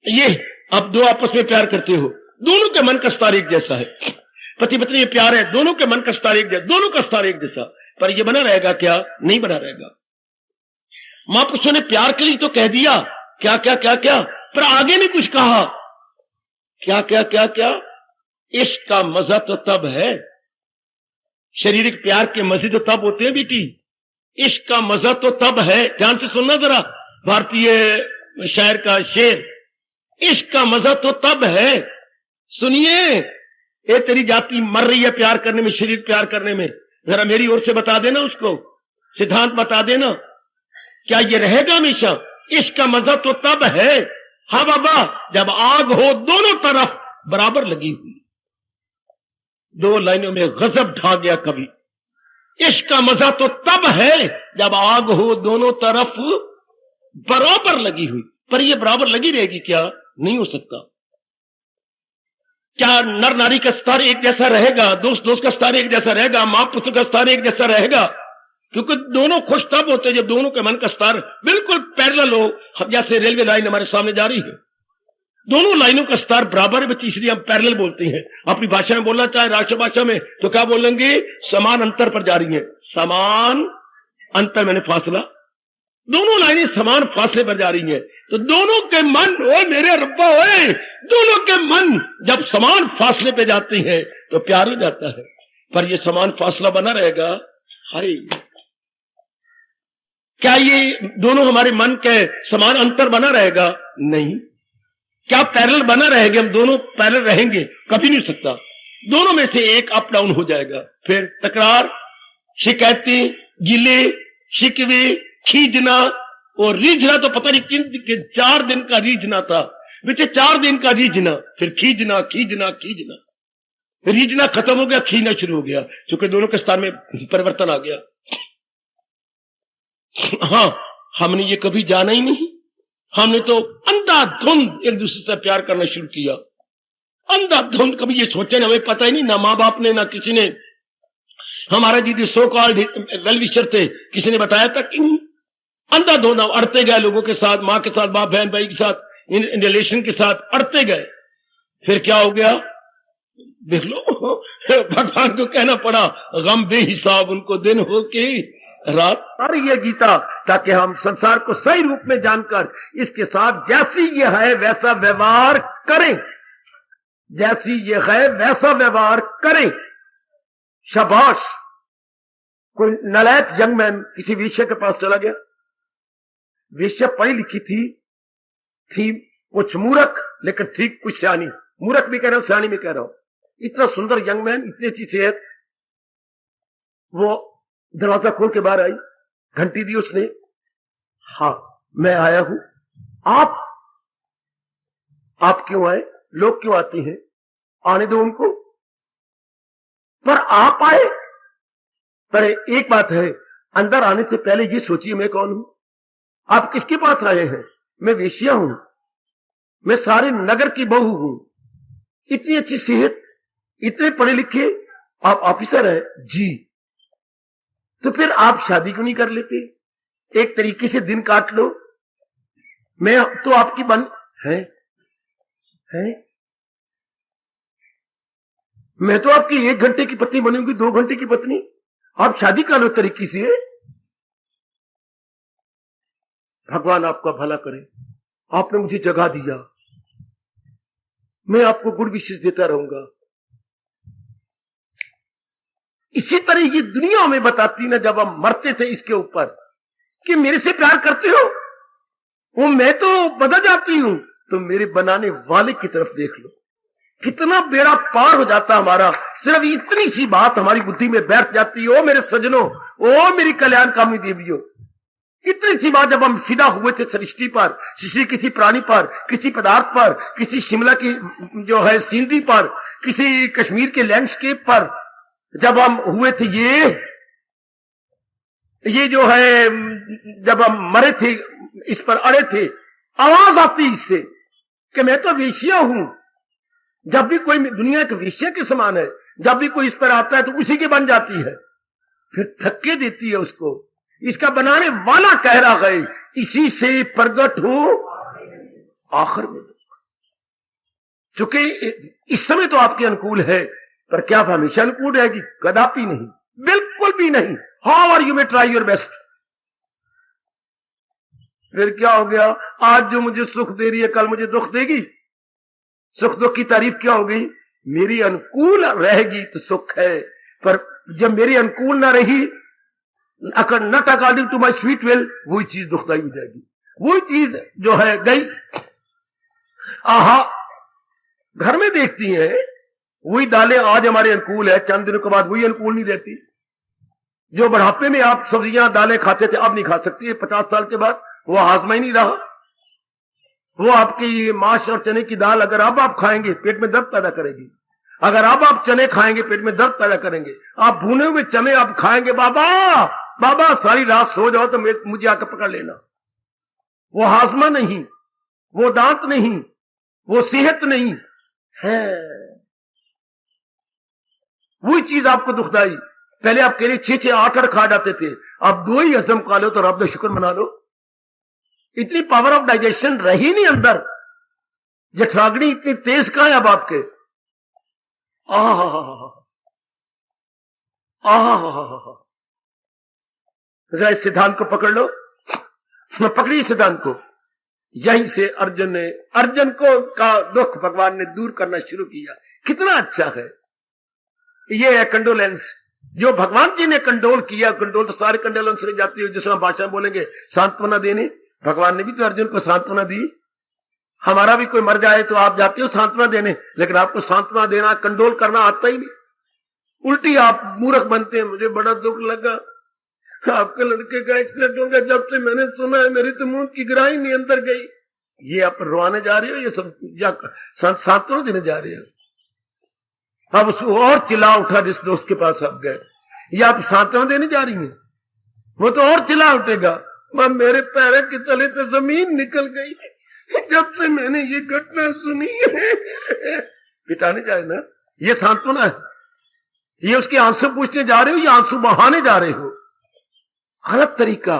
S1: ये अब दो आपस में प्यार करते हो, दोनों के मन का स्तर एक जैसा है। पति पत्नी में प्यार है, दोनों के मन का स्तर एक जैसा, दोनों का स्तर एक जैसा। पर ये बना रहेगा क्या? नहीं बना रहेगा। महापुरुषों ने प्यार के लिए तो कह दिया क्या क्या क्या क्या, पर आगे भी कुछ कहा। क्या क्या क्या क्या? इश्क का मजा तो तब है, शारीरिक प्यार के मजे तो तब होते हैं बेटी। इश्क का मजा तो तब है, ध्यान से सुनना जरा भारतीय शायर का शेर। इश्क का मजा तो तब है, सुनिए। ये तेरी जाति मर रही है प्यार करने में, शरीर प्यार करने में, जरा मेरी ओर से बता देना, उसको सिद्धांत बता देना, क्या ये रहेगा हमेशा? इश्क का मजा तो तब है, हाँ बाबा, जब आग हो दोनों तरफ बराबर लगी हुई। 2 लाइनों में गजब ढा गया कभी। इश्क का मजा तो तब है जब आग हो दोनों तरफ बराबर लगी हुई। पर ये बराबर लगी रहेगी क्या? नहीं हो सकता। क्या नर नारी का स्तर एक जैसा रहेगा? दोस्त दोस्त का स्तर एक जैसा रहेगा? मां पुत्र का स्तर एक जैसा रहेगा? क्योंकि दोनों खुश तब होते हैं जब दोनों के मन का स्तर बिल्कुल पैरेलल हो। जैसे रेलवे लाइन हमारे सामने जा रही है, दोनों लाइनों का स्तर बराबर है, बच्ची, इसलिए हम पैरेलल बोलते हैं। अपनी भाषा में बोलना चाहे राष्ट्रभाषा में तो क्या बोलेंगे? समान अंतर पर जा रही है। समान अंतर मैंने फासला, दोनों लाइनें समान फासले पर जा रही हैं। तो दोनों के मन, ओ मेरे रब्बा ओए, दोनों के मन जब समान फासले पे जाते हैं तो प्यार हो जाता है। पर ये समान फासला बना रहेगा? हाय, क्या ये दोनों हमारे मन के समान अंतर बना रहेगा? नहीं। क्या पैरेलल बना रहेगा? हम दोनों पैरेलल रहेंगे? कभी नहीं हो सकता। दोनों में से एक अप डाउन हो जाएगा। फिर तकरार, शिकायतें, गिले शिकवे, खींचना और रीझना। तो पता नहीं किन 4 दिन का रीझना था बेटे, 4 दिन का रीझना, फिर खींचना खींचना खींचना। रीझना खत्म हो गया, खींचना शुरू हो गया, क्योंकि दोनों के स्थान में परिवर्तन आ गया। हाँ, हमने ये कभी जाना ही नहीं। हमने तो अंधाधुंध एक दूसरे से प्यार करना शुरू किया, अंधाधुंध। कभी ये सोचा नहीं, हमें पता ही नहीं, ना माँ बाप ने ना किसी ने। हमारा जी सो कॉल्ड वेल विशर थे, किसी ने बताया था कि नहीं? अंधाधुंध अड़ते गए लोगों के साथ, माँ के साथ, बाप बहन भाई के साथ, इन रिलेशन के साथ अड़ते गए। फिर क्या हो गया देख लो, भगवान को कहना पड़ा, गम बेहिसाब उनको दिन हो के रात। और ये गीता, ताकि हम संसार को सही रूप में जानकर इसके साथ जैसी ये है वैसा व्यवहार करें, जैसी ये है वैसा व्यवहार करें। शाबाश। कोई नालायक जंग में किसी विषय के पास चला गया, वेश्या पढ़ी लिखी थी कुछ मूर्ख लेकिन थी कुछ सियानी। मूर्ख भी कह रहा हूं, सियानी भी कह रहा हूं। इतना सुंदर यंग मैन, इतनी अच्छी सेहत। वो दरवाजा खोल के बाहर आई, घंटी दी उसने। हाँ मैं आया हूं। आप क्यों आए? लोग क्यों आते हैं? आने दो उनको। पर आप आए। पर एक बात है, अंदर आने से पहले ये सोचिए मैं कौन हूं। आप किसके पास आए हैं? मैं वेश्या हूं, मैं सारे नगर की बहू हूं। इतनी अच्छी सेहत, इतने पढ़े लिखे, आप ऑफिसर हैं जी। तो फिर आप शादी क्यों नहीं कर लेते? एक तरीके से दिन काट लो। मैं तो आपकी बन है मैं तो आपकी 1 घंटे की पत्नी बनूंगी, 2 घंटे की पत्नी। आप शादी कर लो तरीके से। भगवान आपका भला करे। आपने मुझे जगा दिया, मैं आपको गुड विशेष देता रहूंगा। इसी तरह ये दुनिया में बताती ना, जब हम मरते थे इसके ऊपर कि मेरे से प्यार करते हो, वो मैं तो बदल जाती हूं। तो मेरे बनाने वाले की तरफ देख लो, कितना बेड़ा पार हो जाता हमारा। सिर्फ इतनी सी बात हमारी बुद्धि में बैठ जाती है। ओ मेरे सजनों, ओ मेरी कल्याणकामी देवियों, इतनी सी बात जब हम फिदा हुए थे सृष्टि पर, किसी प्राणी पर, किसी पदार्थ पर, किसी शिमला की जो है सीनरी पर, किसी कश्मीर के लैंडस्केप पर, जब हम हुए थे ये जो है, जब हम मरे थे, इस पर अड़े थे, आवाज आती इससे कि मैं तो वेश्या हूं। जब भी कोई दुनिया के वेश्या के समान है, जब भी कोई इस पर आता है तो उसी की बन जाती है, फिर धक्के देती है उसको। इसका बनाने वाला कह रहा है, इसी से प्रगट हो आखिर में। चूंकि इस समय तो आपके अनुकूल है, पर क्या आप हमेशा अनुकूल रहेगी? कदापि नहीं, बिल्कुल भी नहीं। How are you may try your best. फिर क्या हो गया? आज जो मुझे सुख दे रही है, कल मुझे दुख देगी। सुख दुख की तारीफ क्या हो गई? मेरी अनुकूल रहेगी तो सुख है, पर जब मेरी अनुकूल ना रही, not according to my sweet will, वही चीज दुखदाई हो जाएगी। वही चीज जो है गई। आहा, घर में देखती हैं वही दालें आज हमारे अनुकूल है, चंद दिनों के बाद वही अनुकूल नहीं रहती। जो बढ़ापे में आप सब्जियां दालें खाते थे, अब नहीं खा सकती है। 50 साल के बाद वो हाजमा ही नहीं रहा। वो आपकी माश और चने की दाल अगर अब आप खाएंगे, पेट में दर्द पैदा करेगी। अगर अब आप चने खाएंगे, पेट में दर्द पैदा करेंगे। आप भुने हुए चने आप खाएंगे, बाबा सारी रात सो जाओ तो मुझे आकर पकड़ लेना। वो हाजमा नहीं, वो दांत नहीं, वो सेहत नहीं है। वही चीज आपको दुखदाई। पहले आप कह रहे 6-6 8 खा जाते थे, अब 2 ही हजम खा लो तो रब का शुक्र मना लो। इतनी पावर ऑफ डाइजेशन रही नहीं अंदर। जठराग्नि इतनी तेज कहां है अब आपके? जरा इस सिद्धांत को पकड़ लो, पकड़ी सिद्धांत को। यहीं से अर्जुन को का दुख भगवान ने दूर करना शुरू किया। कितना अच्छा है। ये है कंडोलेंस जो भगवान जी ने कंडोल किया। कंडोल तो सारे कंडोलेंस से जाती है, जिसमें भाषा बोलेंगे सांत्वना देने। भगवान ने भी तो अर्जुन को सांत्वना दी। हमारा भी कोई मर जाए तो आप जाते हो सांत्वना देने, लेकिन आपको सांत्वना देना, कंडोल करना आता ही नहीं। उल्टी आप मूर्ख बनते हैं। मुझे बड़ा दुख लगा, आपके लड़के का एक्सीडेंट हो गया। जब से मैंने सुना है मेरी तो मुंह की गिराई नहीं अंदर गई। ये आप रोवाने जा रहे हो, ये सब सांत्वना देने जा रहे हो। अब उसको और चिल्ला उठा जिस दोस्त के पास आप गए, ये आप सांत्वना देने जा रही हैं। वो तो और चिल्ला उठेगा, मेरे पैरों के तले तो जमीन निकल गई जब से मैंने ये घटना सुनी है। पिटाने जाए ना, ये सांत्वना है। ये उसके आंसू पूछने जा रहे हो या आंसू बहाने जा रहे हो? गलत तरीका।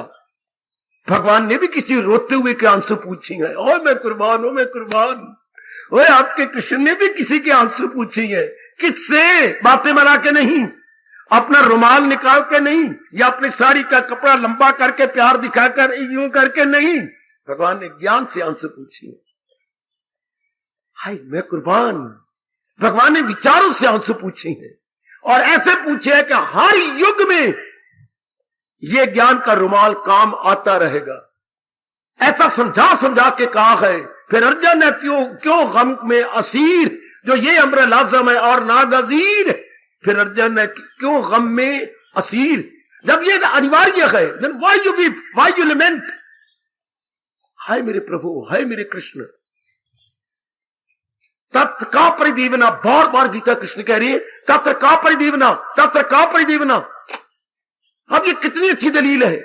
S1: भगवान ने भी किसी रोते हुए के आंसू पूछे हैं, ओ मैं कुर्बान हूं, मैं कुर्बान। ओए आपके कृष्ण ने भी किसी के आंसू पूछे हैं। किससे? बातें बना के नहीं, अपना रुमाल निकाल के नहीं, या अपनी साड़ी का कपड़ा लंबा करके प्यार दिखाकर यूं करके नहीं। भगवान ने ज्ञान से आंसू पूछे। हाय मैं कुर्बान। भगवान ने विचारों से आंसू पूछे हैं, और ऐसे पूछे हैं कि हर युग में यह ज्ञान का रुमाल काम आता रहेगा। ऐसा समझा समझा के कहा है। फिर अर्जुन ने क्यों गम में असीर, जो ये अम्र लाजम है और नागजीर। फिर अर्जुन ने क्यों गम में असीर, जब ये अनिवार्य है, then why you weep, why you lament. हाय मेरे प्रभु, हाय मेरे कृष्ण। तत्र का परिदीवना, बार बार गीता कृष्ण कह रही है, तत्र का परिदीवना, तत्र का परिदीवना। अब ये कितनी अच्छी दलील है।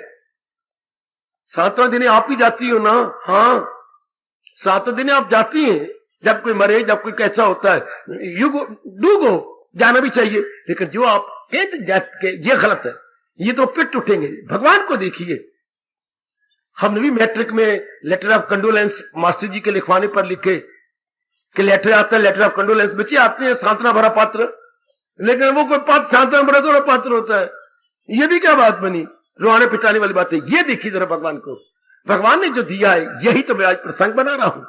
S1: 7वें दिन आप ही जाती हो ना? हाँ, 7वें दिन आप जाती हैं, जब कोई मरे, जब कोई कैसा होता है, यू गो, डू गो, जाना भी चाहिए। लेकिन जो आप कहते ये गलत है, ये तो पिट उठेंगे। भगवान को देखिए, हमने भी मैट्रिक में लेटर ऑफ कंडोलेंस मास्टर जी के लिखवाने पर लिखे कि लेटर आता है, लेटर ऑफ कंडोलेंस, बच्चे आते हैं सांत्वना भरा पात्र, लेकिन वो कोई पात्र सांत्वना भरा थोड़ा पात्र होता है। ये भी क्या बात बनी, रोने पिटाने वाली बात है। ये देखिए जरा भगवान को, भगवान ने जो दिया है, यही तो मैं आज प्रसंग बना रहा हूं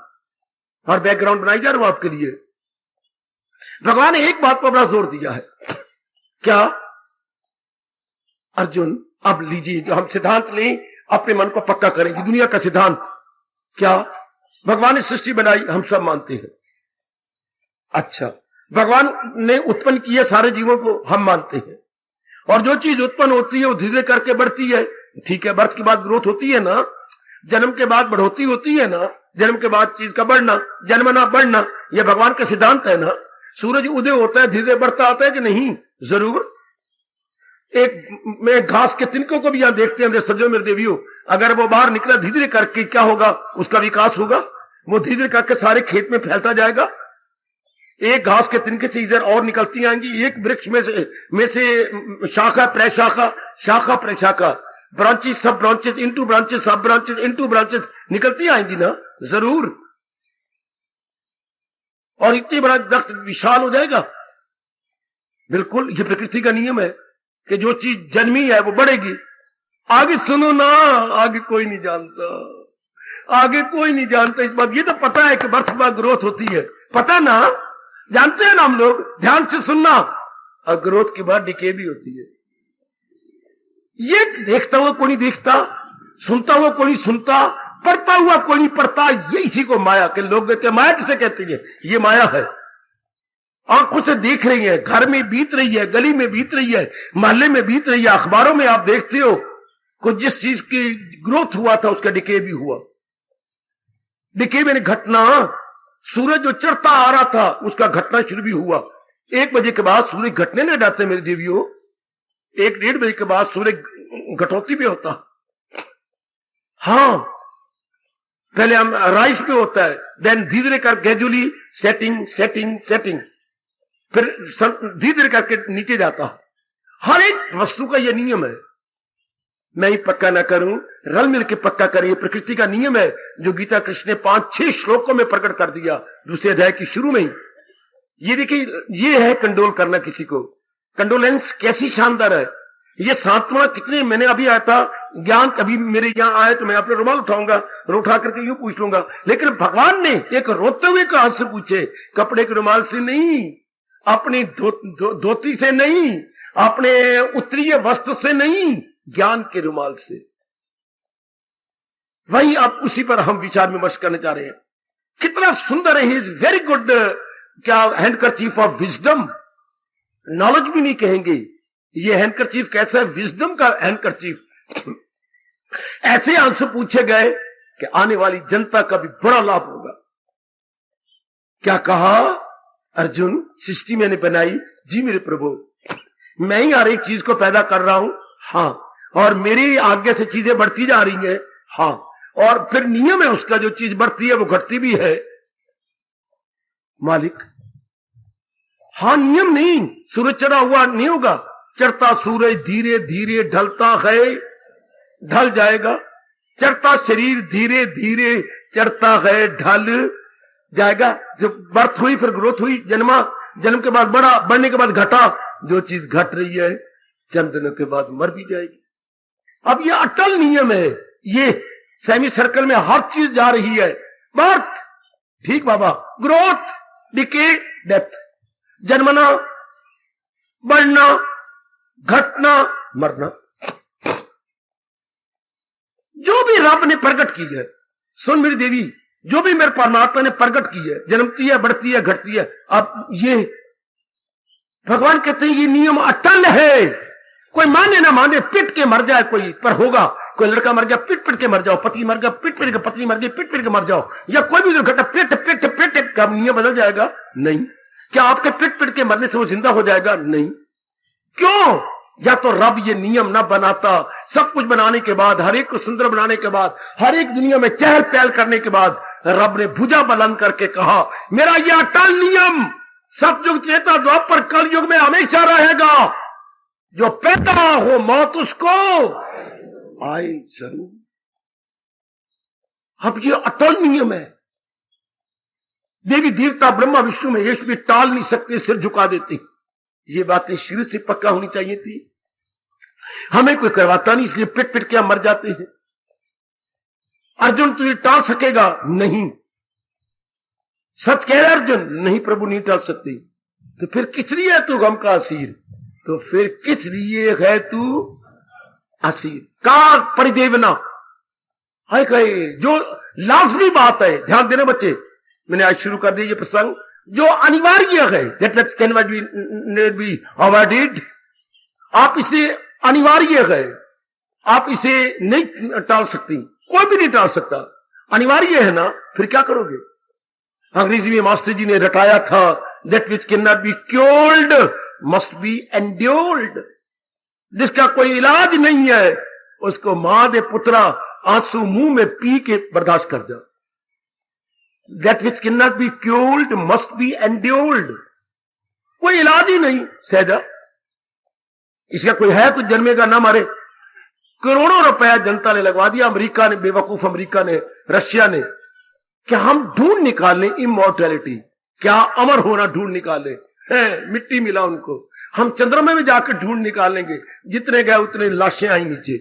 S1: और बैकग्राउंड बनाई जा रहा हूं आपके लिए। भगवान ने एक बात पर बड़ा जोर दिया है, क्या? अर्जुन अब लीजिए, जो हम सिद्धांत लें, अपने मन को पक्का करेंगे। दुनिया का सिद्धांत क्या? भगवान ने सृष्टि बनाई, हम सब मानते हैं। अच्छा, भगवान ने उत्पन्न किया सारे जीवों को, हम मानते हैं। और जो चीज उत्पन्न होती है वो धीरे करके बढ़ती है, ठीक है। बर्थ के बाद ग्रोथ होती है ना, जन्म के बाद बढ़ोतरी होती है ना, जन्म के बाद चीज का बढ़ना, जन्मना बढ़ना, यह भगवान का सिद्धांत है ना। सूरज उदय होता है, धीरे बढ़ता आता है कि नहीं? जरूर। एक में घास के तिनकों को भी यहां देखते हैं मेरे सज्जनों, मेरे देवियों, अगर वो बाहर निकला धीरे करके, क्या होगा? उसका विकास होगा, वो धीरे करके सारे खेत में फैलता जाएगा। एक घास के तिनके से इधर और निकलती आएंगी, एक वृक्ष में से शाखा प्रशाखा, शाखा प्रशाखा, ब्रांचेस सब ब्रांचेस इनटू ब्रांचेस, सब ब्रांचेस इनटू ब्रांचेस निकलती आएंगी ना, जरूर। और इतनी बड़ा दरख्त विशाल हो जाएगा। बिल्कुल, ये प्रकृति का नियम है कि जो चीज जन्मी है वो बढ़ेगी। आगे सुनो ना, आगे कोई नहीं जानता, आगे कोई नहीं जानता इस बात। ये तो पता है कि बर्थ के बाद ग्रोथ होती है, पता ना, जानते हैं ना हम लोग, ध्यान से सुनना। और ग्रोथ के बाद डिके भी होती है। ये देखता हुआ कोई नहीं देखता, सुनता हुआ कोई नहीं सुनता, पढ़ता हुआ कोई नहीं पढ़ता। ये इसी को माया के लोग कहते हैं। माया किसे कहते हैं? ये माया है, आंखों से देख रही है, घर में बीत रही है, गली में बीत रही है, मोहल्ले में बीत रही है, अखबारों में आप देखते हो कुछ जिस चीज की ग्रोथ हुआ था उसका डिके भी हुआ। डिके में घटना, सूरज जो चढ़ता आ रहा था उसका घटना शुरू भी हुआ। 1 बजे के बाद सूरज घटने नहीं जाते मेरे देवियों, 1-1.5 बजे के बाद सूरज घटोती भी होता। हाँ, पहले हम राइज पे होता है, देन धीरे धीरे कर ग्रेजुअली सेटिंग सेटिंग सेटिंग, फिर धीरे धीरे करके नीचे जाता। हर एक वस्तु का यह नियम है। मैं ही पक्का ना करूं, रल मिल के पक्का करें, प्रकृति का नियम है जो गीता कृष्ण ने 5-6 श्लोकों में प्रकट कर दिया, दूसरे अध्याय की शुरू में ही। ये देखिए, ये है कंडोल करना किसी को। कंडोलेंस कैसी शानदार है, ये सांत्वना कितने। मैंने अभी आया था, ज्ञान कभी मेरे यहां आए तो मैं अपने रुमाल उठाऊंगा, उठा करके यूं पूछ लूंगा, लेकिन भगवान ने एक रोते हुए कान से पूछे, कपड़े के रुमाल से नहीं, अपनी धोती से नहीं, अपने उत्तरीय वस्त्र से नहीं, ज्ञान के रुमाल से। वही अब उसी पर हम विचार विमर्श करने जा रहे हैं। कितना सुंदर है, ही इज वेरी गुड, क्या हैंडकरचीफ ऑफ विजडम, नॉलेज भी नहीं कहेंगे, ये हैंडकरचीफ कैसा है? विजडम का हैंडकरचीफ। ऐसे आंसर पूछे गए कि आने वाली जनता का भी बड़ा लाभ होगा। क्या कहा अर्जुन? सृष्टि मैंने बनाई, जी मेरे प्रभु, मैं ही हर एक चीज को पैदा कर रहा हूं, हाँ, और मेरी आज्ञा से चीजें बढ़ती जा रही हैं, हाँ, और फिर नियम है उसका, जो चीज बढ़ती है वो घटती भी है मालिक। हाँ, नियम नहीं, सूरज चढ़ा हुआ नहीं होगा, चढ़ता सूरज धीरे धीरे ढलता है, ढल जाएगा। चढ़ता शरीर धीरे धीरे चढ़ता है, ढल जाएगा। जब बर्थ हुई फिर ग्रोथ हुई, जन्मा, जन्म के बाद बढ़ा, बढ़ने के बाद घटा, जो चीज घट रही है चंद दिनों के बाद मर भी जाएगी। अब ये अटल नियम है, ये सेमी सर्कल में हर चीज जा रही है। बर्थ, ठीक बाबा, ग्रोथ, डिके, डेथ, जन्मना, बढ़ना, घटना, मरना, जो भी रब ने प्रकट की है सुन मेरी देवी, जो भी मेरे परमात्मा ने प्रकट की है, जन्मती है, बढ़ती है, घटती है, अब ये भगवान कहते हैं ये नियम अटल है। कोई माने ना माने, पिट के मर जाए कोई, पर होगा। कोई लड़का मर गया, पिट पिट के मर जाओ। पति मर गया, पिट पिट के, पत्नी मर गई, पिट पिट के मर जाओ। या कोई भी दुर्घटना, पिट पिट पिट, क्या नियम बदल जाएगा? नहीं। क्या आपके पिट पिट के मरने से वो जिंदा हो जाएगा? नहीं। क्यों? या तो रब ये नियम ना बनाता, सब कुछ बनाने के बाद, हर एक को सुंदर बनाने के बाद, हर एक दुनिया में चहल पहल करने के बाद, रब ने भुजा बुलंद करके कहा मेरा यह अटल नियम सतयुग त्रेता द्वापर कल युग में हमेशा रहेगा। जो पैदा हो मौत उसको आए जरूर। अब ये अटल नियम है। देवी देवता ब्रह्मा विष्णु महेश भी टाल नहीं सकते, सिर झुका देते। ये बातें शुरू से पक्का होनी चाहिए थी। हमें कोई करवाता नहीं, इसलिए पिट पिट के हम मर जाते हैं। अर्जुन तू ये टाल सकेगा? नहीं। सच कह रहे अर्जुन? नहीं प्रभु, नहीं टाल सकते। तो फिर किस लिए है तू गम का असीर? तो फिर किस लिए है तू असीर? का परिदेवना है कहे जो लाजमी बात है। ध्यान देना बच्चे, मैंने आज शुरू कर दिया ये प्रसंग जो अनिवार्य है। That can be avoided. आप इसे अनिवार्य है, आप इसे नहीं टाल सकती, कोई भी नहीं टाल सकता। अनिवार्य है ना, फिर क्या करोगे? अंग्रेजी में मास्टर जी ने रटाया था, that which can not be cured must be endured. जिसका कोई इलाज नहीं है उसको मां दे पुत्रा आंसू मुंह में पी के बर्दाश्त कर जा। That which can not be cured must be endured. कोई इलाज ही नहीं सहजा। इसका कोई है कुछ जन्मेगा ना मारे। करोड़ों रुपया जनता ने लगवा दिया, अमेरिका ने, बेवकूफ अमेरिका ने, रशिया ने। क्या हम ढूंढ निकालें इमॉर्टैलिटी? क्या अमर होना ढूंढ निकालें? मिट्टी मिला उनको। हम चंद्रमा में जाकर ढूंढ निकालेंगे। जितने गए उतने लाशें आई नीचे।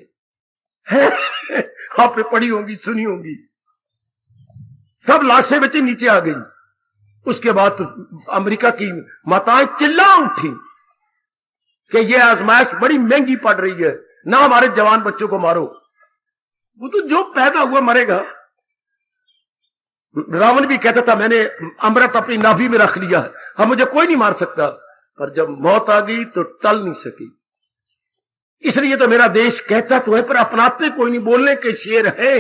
S1: आप पे पड़ी होंगी, सुनी होंगी। सब लाशें बचे नीचे आ गई। उसके बाद तो अमेरिका की माताएं चिल्ला उठी कि यह आजमाइश बड़ी महंगी पड़ रही है, ना हमारे जवान बच्चों को मारो। वो तो जो पैदा हुआ मरेगा। रावण भी कहता था मैंने अमृत अपनी नाभि में रख लिया है, अब मुझे कोई नहीं मार सकता। पर जब मौत आ गई तो टल नहीं सकी। इसलिए तो मेरा देश कहता तो है पर अपनाते कोई नहीं। बोलने के शेर है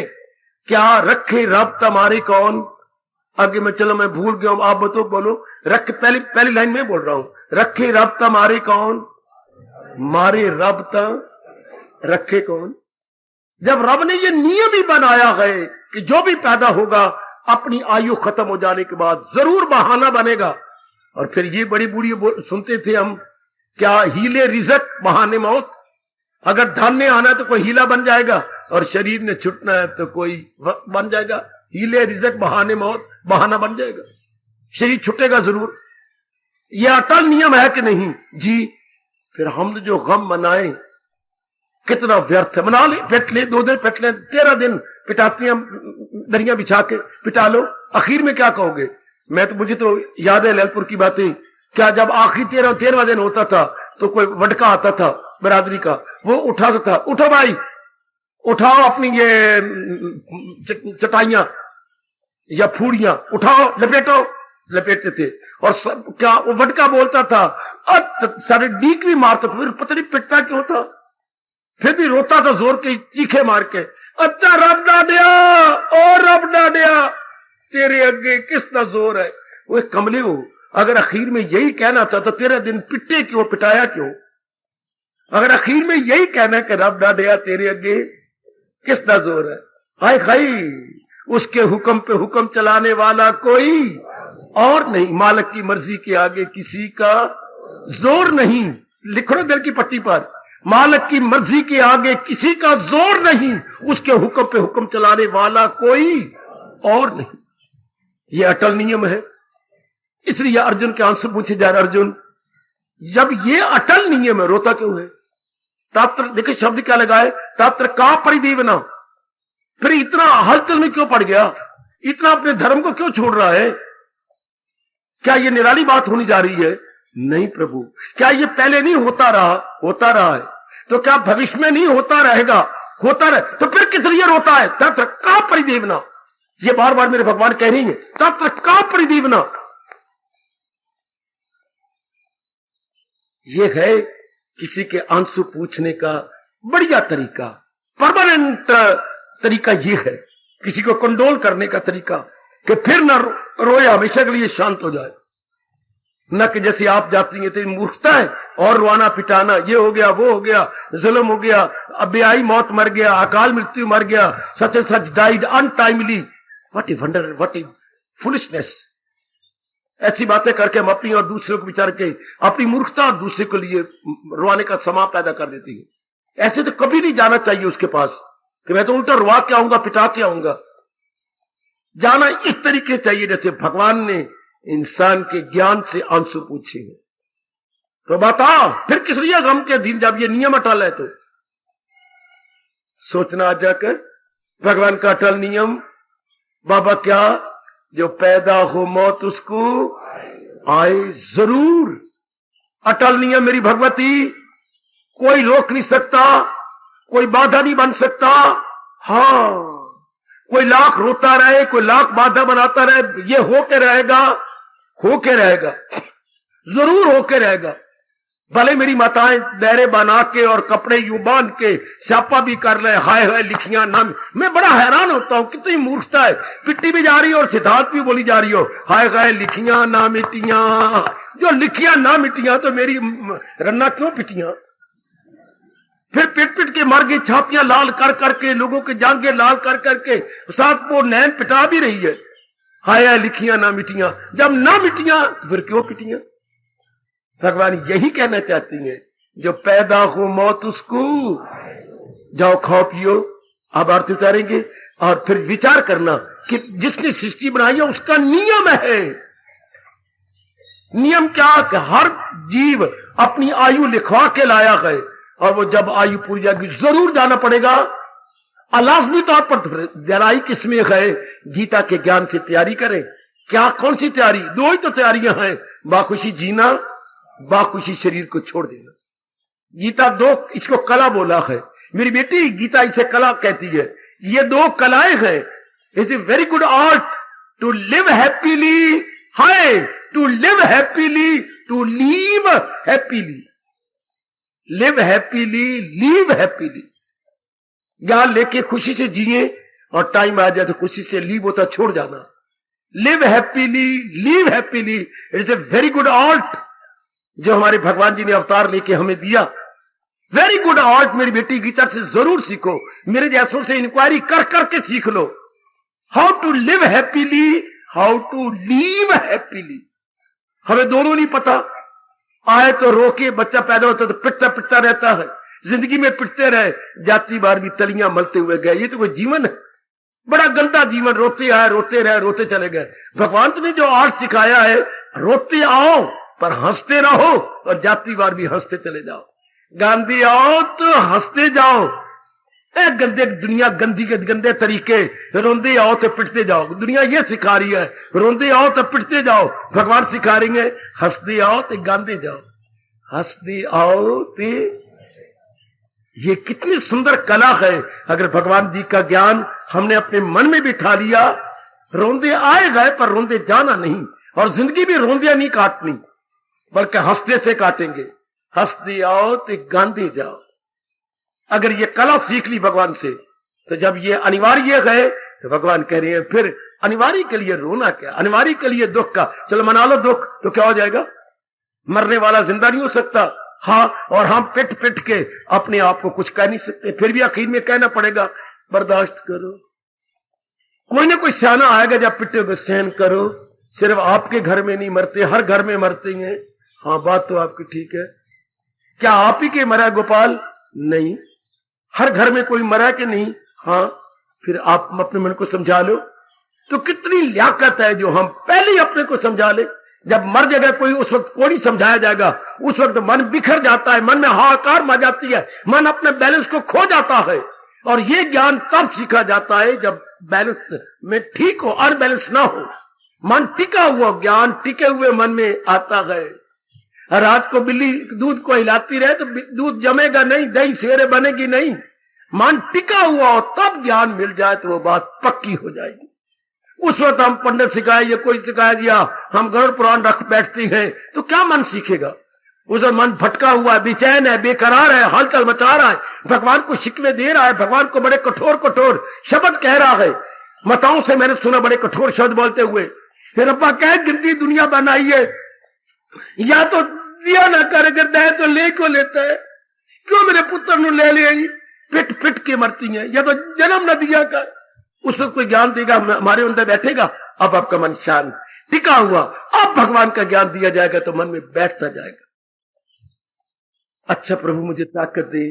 S1: क्या रखे रब तुम्हारे कौन। आगे मैं चलो मैं भूल गया हूं, आप बताओ, बोलो। रख पहली लाइन में बोल रहा हूं। रखे रब तुम्हारे कौन, मारे रब त रखे कौन। जब रब ने ये नियम ही बनाया है कि जो भी पैदा होगा अपनी आयु खत्म हो जाने के बाद जरूर बहाना बनेगा। और फिर ये बड़ी बूढ़ी सुनते थे हम, क्या हीले रिजक बहाने मौत। अगर धान्य आना है तो कोई हीला बन जाएगा, और शरीर ने छुटना है तो कोई बन जाएगा। हीले रिजक बहाने मौत, बहाना बन जाएगा, शरीर छुटेगा जरूर। यह अटल नियम है कि नहीं जी। फिर हम जो गम मनाए कितना व्यर्थ है। मना ले, पिट ले, 2 दिन पिट ले, 13 दिन पिटाती हम दरिया बिछा के पिटा लो। आखिर में क्या कहोगे? मैं तो, मुझे तो याद है ललितपुर की बातें। क्या जब आखिरी 13वां दिन होता था तो कोई वडका आता था बरादरी का, वो उठाता था, उठो भाई उठाओ अपनी ये चटाइयां या फूड़ियां, उठाओ, लपेटो। लपेटते थे। और सब क्या वो वडका बोलता था, सारे डीक भी मारता था। फिर पता नहीं पिटता क्यों था, फिर भी रोता था जोर के, चीखे मार के। अच्छा रब डाडिया, और रब डाडिया, तेरे अगे किसका जोर है। वो कमले हो, अगर आखिर में यही कहना था तो 13 दिन पिटे क्यों, पिटाया क्यों? अगर आखिर में यही कहना है कि रब डाडिया तेरे अगे किसका जोर है। हाय खाई, उसके हुक्म पे हुक्म चलाने वाला कोई और नहीं। मालिक की मर्जी के आगे किसी का जोर नहीं। लिखो दिल की पट्टी पर, मालिक की मर्जी के आगे किसी का जोर नहीं, उसके हुक्म पे हुक्म चलाने वाला कोई और नहीं। यह अटल नियम है। इसलिए अर्जुन के आंसू पूछे जा रहे, अर्जुन जब ये अटल नियम है रोता क्यों है? तात्र, देखिए शब्द क्या लगाए, तात्र का परिदेवना। फिर इतना हलचल में क्यों पड़ गया? इतना अपने धर्म को क्यों छोड़ रहा है? क्या ये निराली बात होने जा रही है? नहीं प्रभु। क्या ये पहले नहीं होता रहा? होता रहा है। तो क्या भविष्य में नहीं होता रहेगा? होता रहे। तो फिर किस लिए रोता है? तत्र का परिदेवना। ये बार बार मेरे भगवान कह रही है। तत्र का परिदीवना, ये है किसी के आंसू पूछने का बढ़िया तरीका, परमानेंट तरीका ये है किसी को कंडोल करने का तरीका कि फिर ना रोए, हमेशा के लिए शांत हो जाए। न कि जैसे आप जाती हैं तो मूर्खता है और रोना पिटाना, ये हो गया वो हो गया, जुल्म हो गया, अब बेआई मौत मर गया, अकाल मृत्यु मर गया, such and such died untimely, what a wonder, what A foolishness. ऐसी बातें करके हम अपनी और दूसरों को विचार के अपनी मूर्खता और दूसरे के लिए रोने का समा पैदा कर देती है। ऐसे तो कभी नहीं जाना चाहिए उसके पास कि मैं तो उल्टा रुआ के आऊंगा, पिटा के आऊंगा। जाना इस तरीके से चाहिए जैसे भगवान ने इंसान के ज्ञान से आंसू पूछे हैं। तो बता फिर किस लिए गम के दिन, जब ये नियम अटल है तो सोचना आ जाकर भगवान का अटल नियम, बाबा क्या, जो पैदा हो मौत उसको आए जरूर। अटल नियम मेरी भगवती, कोई रोक नहीं सकता, कोई बाधा नहीं बन सकता। हाँ, कोई लाख रोता रहे, कोई लाख बाधा बनाता रहे, ये होके रहेगा, होके रहेगा, जरूर होके रहेगा। भले मेरी माताएं दायरे बना के और कपड़े यूं बांध के स्यापा भी कर रहे, हाय हाय लिखियां नाम, मैं बड़ा हैरान होता हूं कितनी मूर्खता है। पिट्टी भी जा रही हो और सिद्धांत भी बोली जा रही हो, हाय हाय लिखियां ना मिटियां। जो लिखियां ना मिटियां तो मेरी रन्ना क्यों पिटियां? फिर पिट पिट के मर गई, छातियां लाल कर करके, लोगों के जांगे लाल कर करके, साथ वो नैन पिटा भी रही है। हाय हाय लिखियां ना मिटियां, जब ना मिटियां तो फिर क्यों पिटियां? भगवान यही कहना चाहती हैं, जो पैदा हो मौत उसको, जाओ खाओ पियो। अब अर्थ उतारेंगे और फिर विचार करना कि जिसने सृष्टि बनाई है उसका नियम है। नियम क्या कि हर जीव अपनी आयु लिखवा के लाया है और वो जब आयु पूरी जाएगी जरूर जाना पड़ेगा। अलाजमी तौर पर जराई किसमें है, गीता के ज्ञान से तैयारी करें। क्या कौन सी तैयारी? दो ही तो तैयारियां हैं, बाखुशी जीना, बाखुशी शरीर को छोड़ देना। गीता दो, इसको कला बोला है मेरी बेटी, गीता इसे कला कहती है। ये दो कलाएं हैं। It's a very good art to live happily, hi to live happily, to leave happily, live happily, leave happily. ज्ञान लेके खुशी से जिए और टाइम आ जाए तो खुशी से लीव होता छोड़ जाना। Live happily, leave happily, it's a very good art जो हमारे भगवान जी ने अवतार लेके हमें दिया। वेरी गुड आर्ट मेरी बेटी, गीता से जरूर सीखो, मेरे जैसों से इंक्वायरी कर करके सीख लो। How to live happily, how to leave happily. हमें दोनों नहीं पता। आए तो रोके, बच्चा पैदा होता तो पिटता पिटता रहता है, जिंदगी में पिटते रहे, जाती बार भी तलियां मलते हुए गए। ये तो कोई जीवन है? बड़ा गंदा जीवन, रोते आए, रोते रहे, रोते चले गए। भगवान तुमने जो आर्ट सिखाया है, रोते आओ पर हंसते रहो और जाती बार भी हंसते चले जाओ। गांधी आओ तो हंसते जाओ। गंदे दुनिया, गंदी के गंदे तरीके, रोंदे आओ तो पिटते जाओ। दुनिया ये सिखा रही है, रोंदे आओ तो पिटते जाओ। भगवान सिखा रही है, हंसते आओ तो गांधे जाओ, हंसते आओ ते। ये कितनी सुंदर कला है। अगर भगवान जी का ज्ञान हमने अपने मन में बिठा लिया, रोंदे आए गए पर रोंदे जाना नहीं। और जिंदगी भी रोंदियां नहीं काटनी, बल्कि हंसते से काटेंगे। हंसते आओ तो गांधे जाओ। अगर ये कला सीख ली भगवान से, तो जब ये अनिवार्य है तो भगवान कह रहे हैं फिर अनिवार्य के लिए रोना क्या, अनिवार्य के लिए दुख का, चलो मना लो दुख, तो क्या हो जाएगा? मरने वाला जिंदा नहीं हो सकता। हाँ, और हम पिट पिट के अपने आप को कुछ कह नहीं सकते, फिर भी आखिर में कहना पड़ेगा बर्दाश्त करो। कोई ना कोई सियाना आएगा जब पिटोगे, सहन करो। सिर्फ आपके घर में नहीं मरते, हर घर में मरते हैं। हाँ, बात तो आपकी ठीक है। क्या आप ही के मरा गोपाल? नहीं, हर घर में कोई मरा कि नहीं? हाँ, फिर आप अपने मन को समझा लो। तो कितनी लियाकत है जो हम पहले ही अपने को समझा ले। जब मर जाएगा कोई, उस वक्त कोई नहीं समझाया जाएगा। उस वक्त मन बिखर जाता है, मन में हाहाकार मच जाती है, मन अपने बैलेंस को खो जाता है। और ये ज्ञान तब सीखा जाता है जब बैलेंस में ठीक हो, अनबैलेंस ना हो। मन टिका हुआ, ज्ञान टिके हुए मन में आता है। रात को बिल्ली दूध को हिलाती रहे तो दूध जमेगा नहीं, दही सवेरे बनेगी नहीं। मन टिका हुआ हो तब ज्ञान मिल जाए तो वो बात पक्की हो जाएगी। उस वक्त हम पंडित सिखाए या कोई सिखाया दिया, हम गरुड़ पुराण रख बैठते हैं, तो क्या मन सीखेगा? उसे मन भटका हुआ है, बेचैन है, बेकरार है, हलचल मचा रहा है, भगवान को शिकवे दे रहा है, भगवान को बड़े कठोर कठोर शब्द कह रहा है। माताओं से मैंने सुना बड़े कठोर शब्द बोलते हुए, फिर रब्बा कह गिनती दुनिया बनाई है, या तो दिया ना कर, अगर दे तो ले को लेता है, क्यों मेरे पुत्र नु ले ले पिट पिट के मरती है, या तो जन्म न दिया कर। उसको कोई ज्ञान देगा, हमारे अंदर बैठेगा, अब आपका मन शांत टिका हुआ, अब भगवान का ज्ञान दिया जाएगा तो मन में बैठता जाएगा। अच्छा प्रभु मुझे ताकत दे,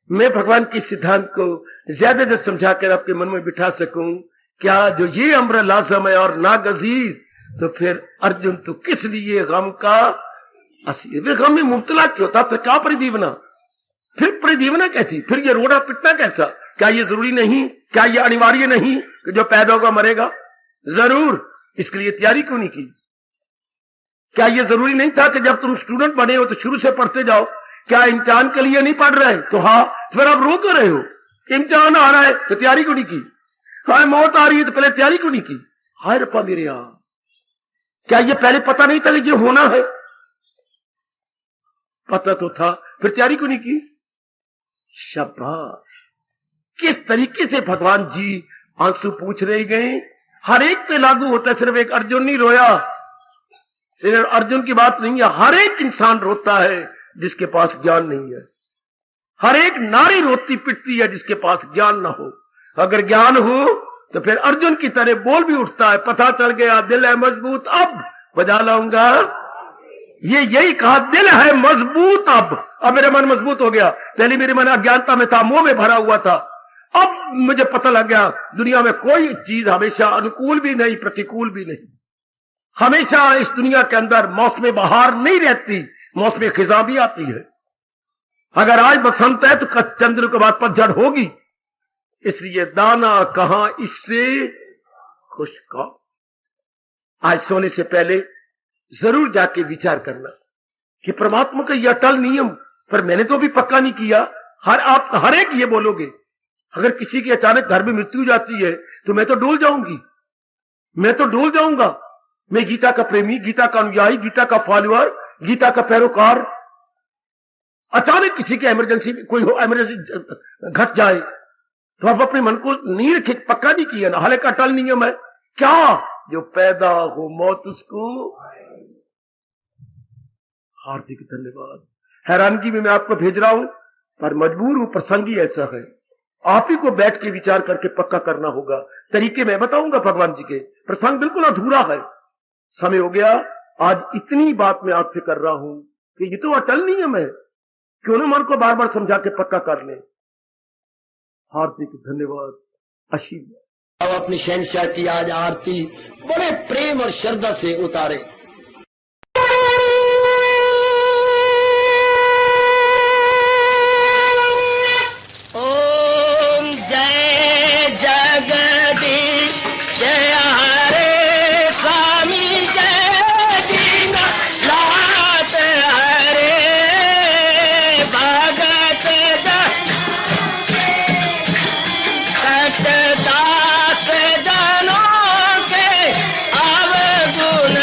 S1: मैं भगवान के सिद्धांत को ज्यादा समझाकर आपके मन में बिठा सकूं। क्या जो ये अम्र लाजम है और ना गजीर, तो फिर अर्जुन तो किस लिए गम का असीर, वे गम में मुब्तला क्यों था? फिर क्या परिदीवना, फिर परिदीवना कैसी, फिर ये रोड़ा पिटना कैसा? क्या ये जरूरी नहीं, क्या ये अनिवार्य नहीं कि जो पैदा होगा मरेगा? जरूर, इसके लिए तैयारी क्यों नहीं की? क्या ये जरूरी नहीं था कि जब तुम स्टूडेंट बने हो तो शुरू से पढ़ते जाओ? क्या इम्तिहान के लिए नहीं पढ़ रहे? तो हाँ, फिर आप रो क्यों रहे हो? इम्तिहान आ रहा है तो तैयारी क्यों नहीं की? हाय मौत आ रही है तो पहले तैयारी क्यों नहीं की? हाय रब्बा मेरे यहां, क्या ये पहले पता नहीं था कि ये होना है? पता तो था, फिर तैयारी क्यों नहीं की? शाबाश, किस तरीके से भगवान जी आंसू पूछ रहे गए, हर एक पे लागू होता है, सिर्फ एक अर्जुन नहीं रोया, सिर्फ अर्जुन की बात नहीं है, हर एक इंसान रोता है जिसके पास ज्ञान नहीं है, हर एक नारी रोती पिटती है जिसके पास ज्ञान ना हो। अगर ज्ञान हो तो फिर अर्जुन की तरह बोल भी उठता है, पता चल गया दिल है मजबूत अब बजा लाऊंगा, ये यही कहा, दिल है मजबूत अब मेरा मन मजबूत हो गया। पहले मेरे मन अज्ञानता में था, मोह में भरा हुआ था, अब मुझे पता लग गया दुनिया में कोई चीज हमेशा अनुकूल भी नहीं प्रतिकूल भी नहीं, हमेशा इस दुनिया के अंदर मौसम बहार नहीं रहती, मौसम खिजा भी आती है। अगर आज बसंत है तो चंद्र के बाद पतझड़ होगी, इसलिए दाना कहां इससे खुश का। आज सोने से पहले जरूर जाके विचार करना कि परमात्मा का यह अटल नियम, पर मैंने तो अभी पक्का नहीं किया। आप हर एक ये बोलोगे, अगर किसी की अचानक घर में मृत्यु जाती है तो मैं तो डोल जाऊंगी, मैं तो डोल जाऊंगा। मैं गीता का प्रेमी, गीता का अनुयायी, गीता का फॉलोअर, गीता का पैरोकार, अचानक किसी की इमरजेंसी कोई हो, इमरजेंसी घट जाए तो आप अपने मन को नहीं रखे, पक्का नहीं किया ना, हालांकि अटल नियम है क्या, जो पैदा हो मौत उसको। हार्दिक धन्यवाद। हैरानगी में मैं आपको भेज रहा हूं, पर मजबूर हूं, प्रसंग ही ऐसा है, आप ही को बैठ के विचार करके पक्का करना होगा। तरीके मैं बताऊंगा भगवान जी के, प्रसंग बिल्कुल अधूरा है, समय हो गया। आज इतनी बात मैं आपसे कर रहा हूं कि ये तो अटल नियम है, क्यों ना मन को बार बार समझा के पक्का कर ले। हार्दिक धन्यवाद। आशीर्वाद। अब अपनी शहंशाह की आज आरती बड़े प्रेम और श्रद्धा से उतारे। ओम जय जगदीश जय हरे स्वामी जय दीना लात हरे भगत दास जनों के अवगुण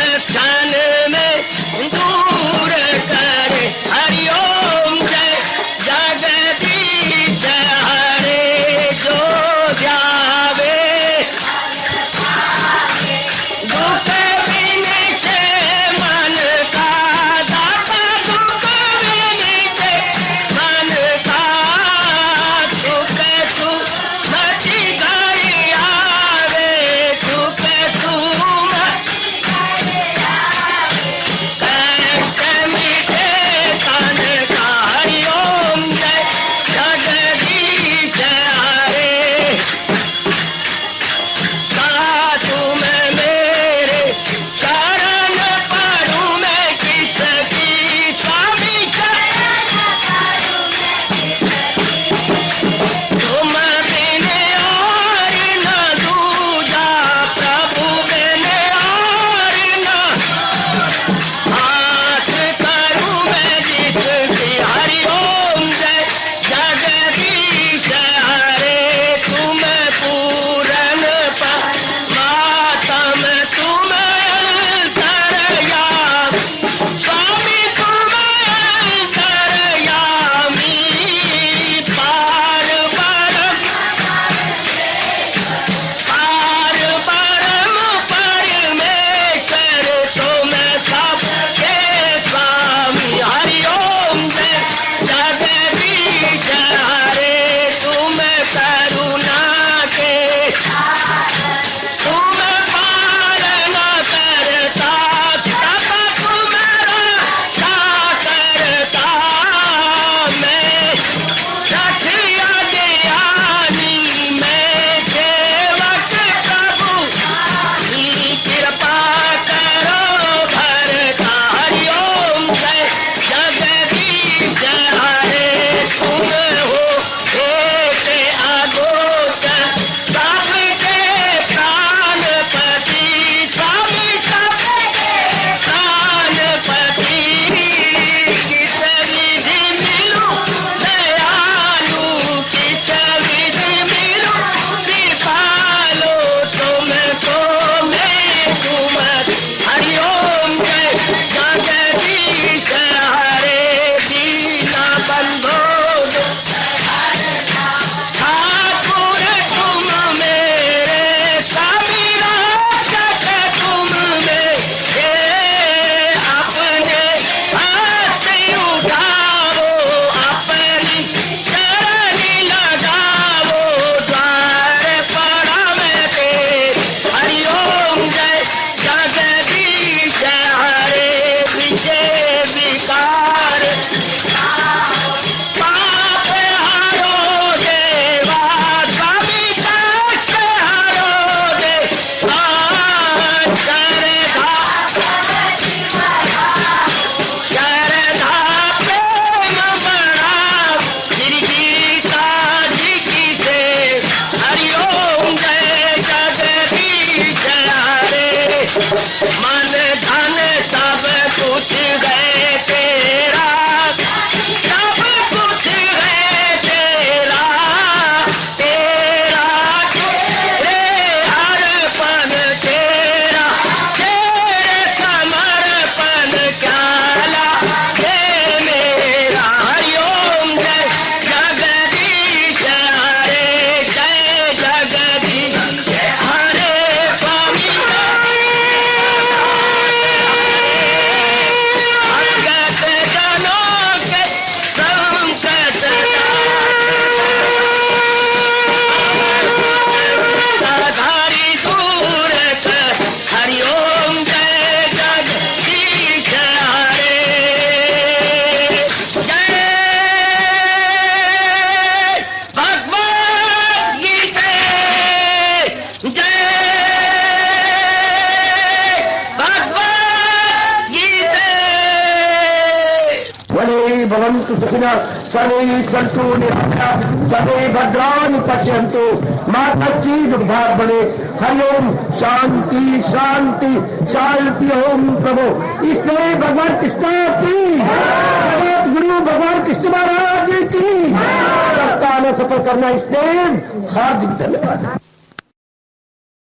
S2: भवन्तु सुखिनः, सर्वे सन्तु निरामयाः, सर्वे भद्राणि पश्यन्तु, मा कश्चित् दुर्भाग् भवेत्। हरि ओम शांति शांति शांति। ओम प्रभु इसलिए भगवान कृष्ण की, जगत गुरु भगवान कृष्ण महाराज की सप्ताह में सफल करना, इसलिए हार्दिक धन्यवाद।